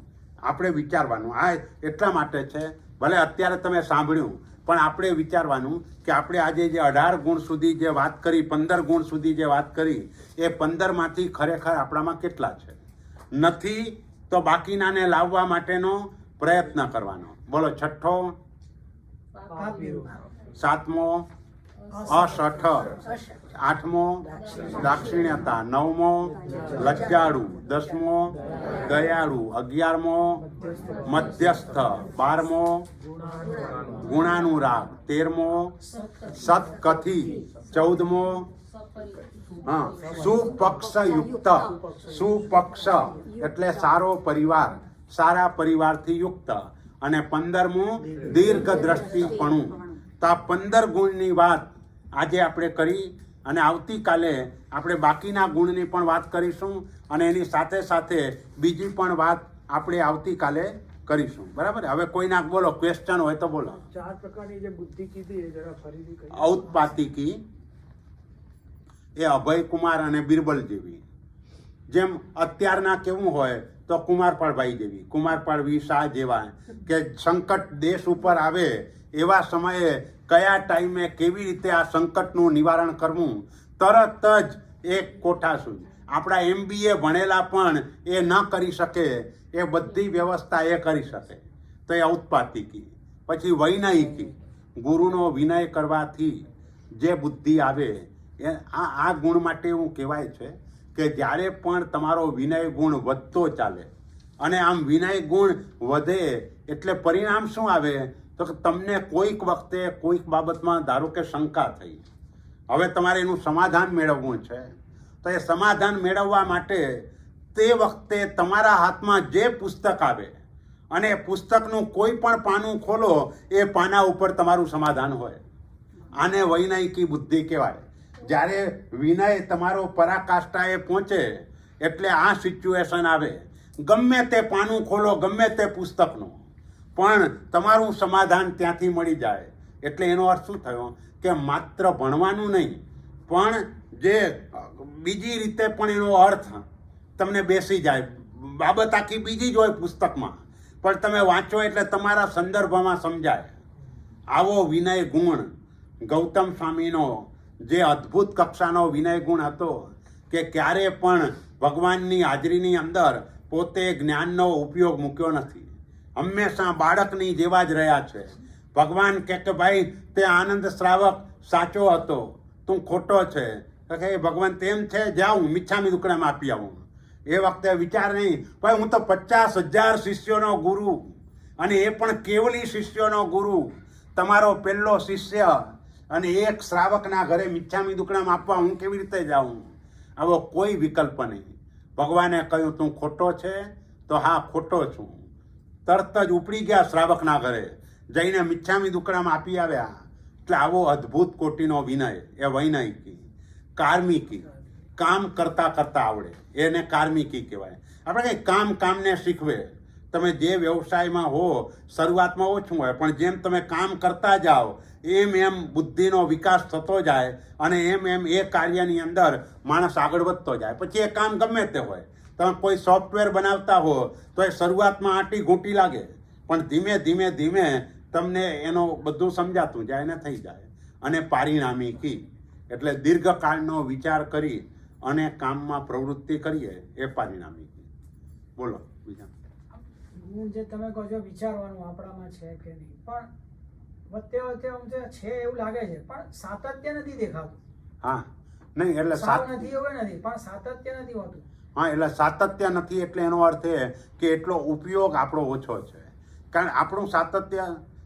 આ એટલા માટે છે, ભલે અત્યારે તમે સાંભળ્યું, પણ આપણે વિચારવાનું કે આપણે આજે જે 18 ગુણ સુધી જે વાત કરી, 15 ગુણ સુધી જે વાત કરી, એ 15 માંથી ખરેખર આપણામાં કેટલા છે? નથી તો બાકીનાને લાવવા માટેનો પ્રયત્ન કરવાનો. બોલો, 6ઠ્ઠો, 7મો અસઠ, 8મો દાક્ષિણ્યતા, 9મો લજ્જાળુ, 10મો દયાળુ, 11મો મધ્યસ્થ, 12મો ગુણાનુરાગ, 13મો સત્કથી, 14મો સુપક્ષયુક્ત. સુપક્ષ એટલે સારો પરિવાર, સારા પરિવારથી યુક્ત. અને 15મું દીર્ઘ દ્રષ્ટિપણું. તો આ 15 ગુણની વાત આજે આપણે કરી, અને આવતીકાલે આપણે બાકીના ગુણની પણ વાત કરીશું, અને એની સાથે સાથે બીજી પણ વાત આપણે આવતીકાલે કરીશું. બરાબર? હવે કોઈના બોલો, ક્વેશ્ચન હોય તો બોલો. 4 પ્રકારની જે બુદ્ધિ કીધી એ જરા ફરીથી કહી. ઔત્પાતિકી, એ અભયકુમાર અને બિરબલ જેવી. જેમ અત્યારના કેવું હોય તો કુમારપાળભાઈ જેવી, કુમારપાળ વી શાહ જેવા, કે સંકટ દેશ ઉપર આવે એવા સમયે કયા ટાઈમે કેવી રીતે આ સંકટનું નિવારણ કરવું, તરત જ એક કોઠાસૂઝ. આપણા MBA ભણેલા પણ એ ન કરી શકે, એ બધી વ્યવસ્થા એ કરી શકે. તો એ ઔત્પાતિકી. પછી વૈનયિકી, ગુરુનો વિનય કરવાથી જે બુદ્ધિ આવે, એ આ ગુણ માટે એવું કહેવાય છે કે જ્યારે પણ તમારો વિનય ગુણ વધતો ચાલે, અને આમ વિનય ગુણ વધે એટલે પરિણામ શું આવે? તો કે તમને કોઈક વખતે કોઈક બાબતમાં ધારો કે શંકા થઈ, હવે તમારે એનું સમાધાન મેળવવું છે. તો એ સમાધાન મેળવવા માટે તે વખતે તમારા હાથમાં જે પુસ્તક આવે, અને પુસ્તકનું કોઈ પણ પાનું ખોલો, એ પાના ઉપર તમારું સમાધાન હોય. આને વૈનયિકી બુદ્ધિ કહેવાય. જ્યારે વિનય તમારો પરાકાષ્ઠાએ પહોંચે એટલે આ સિચ્યુએશન આવે, ગમે તે પાનું ખોલો, ગમે તે પુસ્તકનું, પણ તમારું સમાધાન ત્યાંથી મળી જાય. એટલે એનો અર્થ શું થયો? કે માત્ર ભણવાનું નહીં, પણ જે બીજી રીતે પણ એનો અર્થ તમને બેસી જાય. બાબત આખી બીજી જ હોય પુસ્તકમાં, પણ તમે વાંચો એટલે તમારા સંદર્ભમાં સમજાય. આવો વિનય ગુણ ગૌતમ સ્વામીનો જે અદ્ભુત કક્ષાનો વિનય ગુણ હતો, કે ક્યારે પણ ભગવાનની હાજરીની અંદર પોતે જ્ઞાનનો ઉપયોગ મૂક્યો નથી. હંમેશા બાળકની જેવા જ રહ્યા છે. ભગવાન કે ભાઈ તે આનંદ શ્રાવક સાચો હતો, તું ખોટો છે. કે ભગવાન તેમ છે, જાઉં મિચ્છામી દુક્કડમ આપી આવું. એ વખતે વિચાર નહીં, ભાઈ હું તો 50,000 શિષ્યોનો ગુરુ, અને એ પણ કેવલી શિષ્યોનો ગુરુ, તમારો પહેલો શિષ્ય, અને એક શ્રાવકના ઘરે મિચ્છામી દુક્કડમ આપવા હું કેવી રીતે જાઉં? આવો કોઈ વિકલ્પ નહીં. ભગવાને કહ્યું તું ખોટો છે, તો હા ખોટો છું. તરત જ ઉપડી ગયા શ્રાવકના ઘરે, જઈને મિચ્છામી દુક્કડમ આપી આવ્યા. એટલે આવો અદ્ભુત કોટીનો વિનય, એ વૈનયિકી. કાર્મિકી, કામ કરતા કરતા આવડે, એને કાર્મિકી કહેવાય. આપણે કંઈ કામને શીખવે. તમે જે વ્યવસાયમાં હો, શરૂઆતમાં ઓછું હોય, પણ જેમ તમે કામ કરતા જાઓ, એમ બુદ્ધિનો વિકાસ થતો જાય, અને એમ એ કાર્યની અંદર માણસ આગળ વધતો જાય. પછી એ કામ ગમે તે હોય. તમે કોઈ સોફ્ટવેર બનાવતા હો તો એ શરૂઆતમાં આંટી ઘૂંટી લાગે, પણ ધીમે ધીમે ધીમે તમને એનું બધું સમજાતું જાય ને થઈ જાય. અને પારિણામિકી એટલે દીર્ઘકાળનો વિચાર કરી અને કામમાં પ્રવૃત્તિ કરીએ, એ પારિણામિકી. બોલો બીજા. જે તમે કહો છો વિચારવાનું આપણામાં છે કે નહીં, પણ વચ્ચે વચ્ચે આમ છે એવું લાગે છે પણ સાતત્ય નથી દેખાતું. હા નહીં એટલે સાવ નથી એવું નથી પણ સાતત્ય નથી હોતું. હા એટલે સાતત્ય નથી એટલે એનો અર્થ એ કે એટલો ઉપયોગ આપણો ઓછો છે. કારણ આપણું સાતત્ય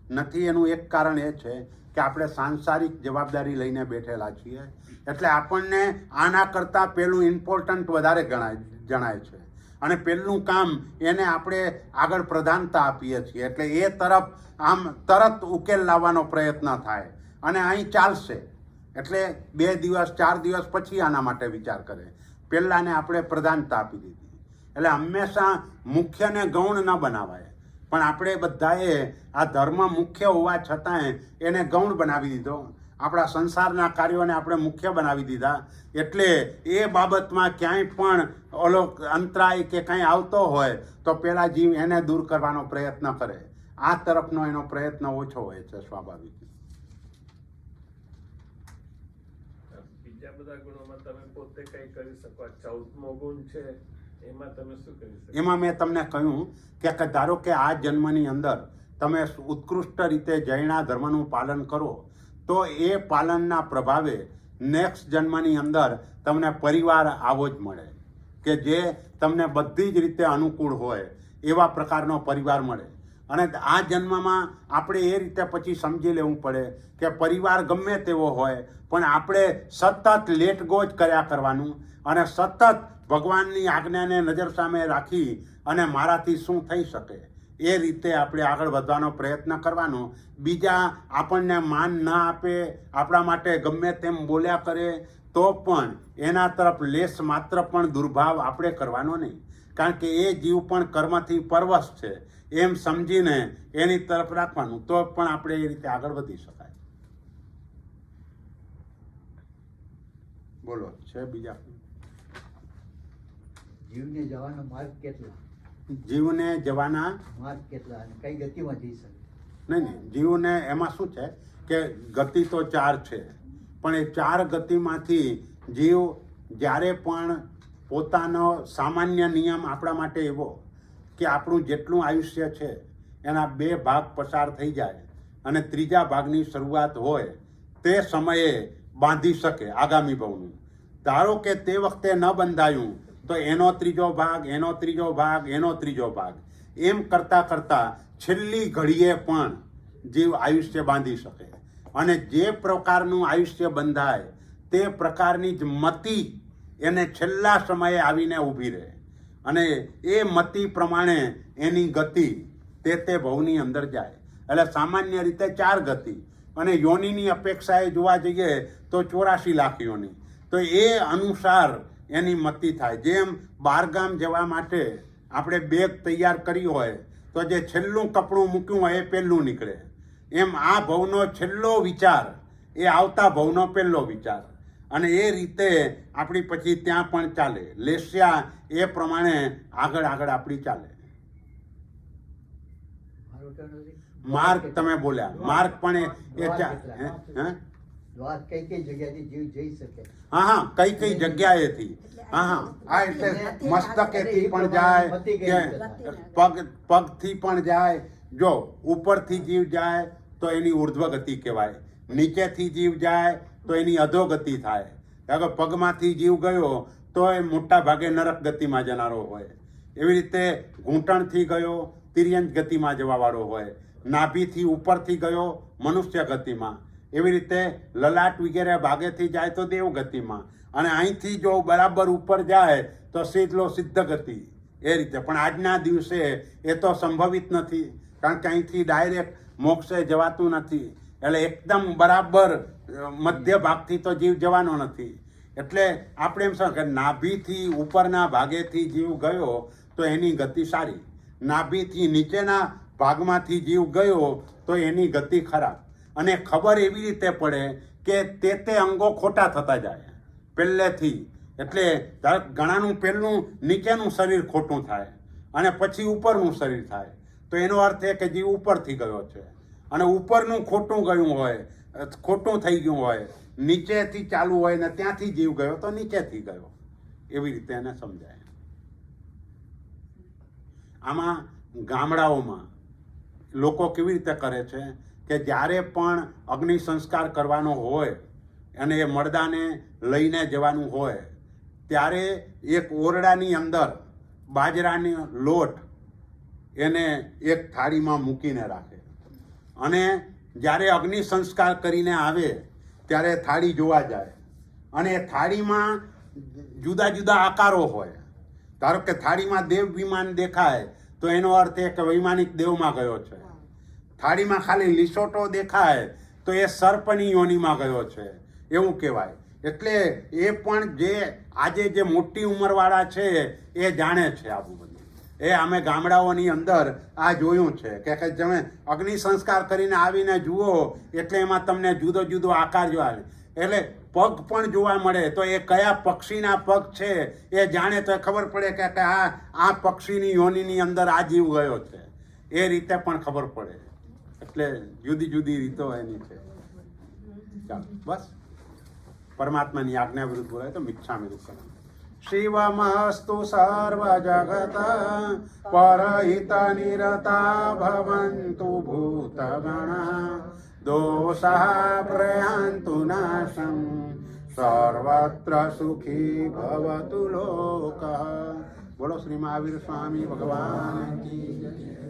નથી એનું એક કારણ એ છે કે આપણે સાંસારિક જવાબદારી લઈને બેઠેલા છીએ, એટલે આપણને આના કરતાં પેલું ઇમ્પોર્ટન્ટ વધારે જણાય છે અને પેલું કામ એને આપણે આગળ પ્રધાનતા આપીએ છીએ, એટલે એ તરફ આમ તરત ઉકેલ લાવવાનો પ્રયત્ન થાય અને અહીં ચાલશે એટલે 2 દિવસ 4 દિવસ પછી આના માટે વિચાર કરે. પહેલાંને આપણે પ્રધાનતા આપી દીધી. એટલે હંમેશા મુખ્યને ગૌણ ન બનાવાય, પણ આપણે બધાએ આ ધર્મ મુખ્ય હોવા છતાંય એને ગૌણ બનાવી દીધો. આપણા સંસારના કાર્યોને આપણે મુખ્ય બનાવી દીધા, એટલે એ બાબતમાં ક્યાંય પણ ઓલો અંતરાય કે કંઈ આવતો હોય તો પેલા જીવ એને દૂર કરવાનો પ્રયત્ન કરે. આ તરફનો એનો પ્રયત્ન ઓછો હોય છે સ્વાભાવિક. બીજા બધા ગુણોમાં તમે પોતે કઈ કરી શકો. 14મો ગુણ છે એમાં તમે શું કરી શકો? એમાં મેં તમને કહ્યું કે ધારો કે આ જન્મની અંદર તમે ઉત્કૃષ્ટ રીતે જૈના ધર્મનું પાલન કરો તો એ પાલનના પ્રભાવે નેક્સ્ટ જન્મની અંદર તમને પરિવાર આવો જ મળે કે જે તમને બધી જ રીતે અનુકૂળ હોય એવા પ્રકારનો પરિવાર મળે. અને આ જન્મમાં આપણે એ રીતે પછી સમજી લેવું પડે કે પરિવાર ગમે તેવો હોય પણ આપણે સતત લેટ ગો જ કર્યા કરવાનું અને સતત ભગવાનની આજ્ઞાને નજર સામે રાખી અને મારાથી શું થઈ શકે એ રીતે આપણે આગળ વધવાનો પ્રયત્ન કરવાનો. બીજા આપણને માન ના આપે, આપણા માટે ગમે તેમ બોલ્યા કરે તો પણ એના તરફ લેશ માત્ર પણ દુર્ભાવ આપણે કરવાનો નહીં, કારણ કે એ જીવ પણ કર્મથી પરવશ છે એમ સમજીને એની તરફ રાખવાનું, તો પણ આપણે એ રીતે આગળ વધી શકાય. બોલો છે બીજા? જીવને જવાનો માર્ગ કેટલા? જીવને જવાના માર્ગ કેટલા અને કઈ ગતિમાં જઈ શકે? નહીં, જીવને એમાં શું છે કે ગતિ તો 4 છે, પણ એ 4 ગતિમાંથી જીવ જ્યારે પણ પોતાનો સામાન્ય નિયમ આપણા માટે એવો કે આપણું જેટલું આયુષ્ય છે એના 2 ભાગ પસાર થઈ જાય અને 3જા ભાગની શરૂઆત હોય તે સમયે બાંધી શકે આગામી ભાવનું. ધારો કે તે વખતે ન બંધાયું તો એનો 3જો ભાગ, એનો 3જો ભાગ, એનો 3જો ભાગ, એમ કરતાં કરતાં છેલ્લી ઘડીએ પણ જીવ આયુષ્ય બાંધી શકે. અને જે પ્રકારનું આયુષ્ય બંધાય તે પ્રકારની જ મતિ એને છેલ્લા સમયે આવીને ઊભી રહે અને એ મતિ પ્રમાણે એની ગતિ તે ભવની અંદર જાય. એટલે સામાન્ય રીતે 4 ગતિ અને યોનિની અપેક્ષાએ જોવા જઈએ તો 84 લાખ યોની, તો એ અનુસાર એની મતિ થાય. જેમ 12 ગામ જવા માટે આપણે બેગ તૈયાર કરી હોય તો જે છેલ્લું કપડું મૂક્યું હોય એ પહેલું નીકળે, એમ આ ભવનો છેલ્લો વિચાર એ આવતા ભવનો પહેલો વિચાર, અને એ રીતે આપણી પછી ત્યાં પણ ચાલે. લેસ્યા એ પ્રમાણે આગળ આપણી ચાલે. માર્ગ તમે બોલ્યા, માર્ગ પણ એ દ્વાર કઈ કઈ જગ્યાથી જીવ જઈ શકે? હા કઈ જગ્યાએથી. હા એટલે મસ્તકેથી પણ જાય કે પગથી પણ જાય. જો ઉપરથી જીવ જાય તો એની ઉર્ધ્વ ગતિ કહેવાય, નીચેથી જીવ જાય તો એની અધોગતિ થાય. કારણ કે પગમાંથી જીવ ગયો તો એ મોટા ભાગે નરક ગતિમાં જનારો હોય, એવી રીતે ઘૂંટણથી ગયો તિર્યંજ ગતિમાં જવાવાળો હોય, નાભીથી ઉપરથી ગયો મનુષ્ય ગતિમાં, એવી રીતે લલાટ વગેરે ભાગેથી જાય તો દેવ ગતિમાં, અને અહીંથી જો બરાબર ઉપર જાય તો સિદ્ધ ગતિ. એ રીતે પણ આજના દિવસે એ તો સંભવિત નથી, કારણ કે અહીંથી ડાયરેક્ટ મોક્ષે જવાતું નથી. એટલે એકદમ બરાબર મધ્ય ભાગથી તો જીવ જવાનો નથી. એટલે આપણે એમ સમજ કે નાભીથી ઉપરના ભાગેથી જીવ ગયો તો એની ગતિ સારી, નાભીથી નીચેના ભાગમાંથી જીવ ગયો તો એની ગતિ ખરાબ. અને ખબર એવી રીતે પડે કે તે અંગો ખોટા થતા જાય પહેલેથી. એટલે ઘણાનું પહેલું નીચેનું શરીર ખોટું થાય અને પછી ઉપરનું શરીર થાય, તો એનો અર્થ એ કે જીવ ઉપરથી ગયો છે, અને ઉપરનું ખોટું ગયું હોય, ખોટું થઈ ગયું હોય, નીચેથી ચાલુ હોય ને ત્યાંથી જીવ ગયો તો નીચેથી ગયો, એવી રીતે એને સમજાય. આમાં ગામડાઓમાં લોકો કેવી રીતે કરે છે કે જ્યારે પણ અગ્નિ સંસ્કાર કરવાનો હોય અને એ મરદાને લઈને જવાનું હોય ત્યારે એક ઓરડાની અંદર બાજરાની લોટ એને એક થાળીમાં મૂકીને રાખે અને જ્યારે અગ્નિ સંસ્કાર કરીને આવે ત્યારે થાળી જોવા જાય અને એ થાળીમાં જુદા જુદા આકારો હોય. ધારો કે થાળીમાં દેવ વિમાન દેખાય તો એનો અર્થ એ કે વૈમાનિક દેવમાં ગયો છે. થાળીમાં ખાલી લીસોટો દેખાય તો એ સર્પની યોનિમાં ગયો છે એવું કહેવાય. એટલે એ પણ જે આજે જે મોટી ઉંમરવાળા છે એ જાણે છે આ બધું. એ અમે ગામડાઓની અંદર આ જોયું છે કે તમે અગ્નિ સંસ્કાર કરીને આવીને જુઓ એટલે એમાં તમને જુદો જુદો આકાર જોવા એટલે પગ પણ જોવા મળે તો એ કયા પક્ષીના પગ છે એ જાણે તો ખબર પડે કે આ પક્ષીની યોનિની અંદર આ જીવ ગયો છે. એ રીતે પણ ખબર પડે. એટલે જુદી જુદી રીતો એની છે. ચાલો બસ પરમાત્માની આજ્ઞા વિરુદ્ધ બોલે તો મિચ્છામિ દુક્કડમ. શિવમસ્તુ સર્વ જગત પરહિત નિરતા ભવન્તુ ભૂતગણા દોષા પ્રયાન્તુ નાશમ સર્વત્ર સુખી ભવતુ લોકઃ. બોલો શ્રી મહાવીર સ્વામી ભગવાન કી જય.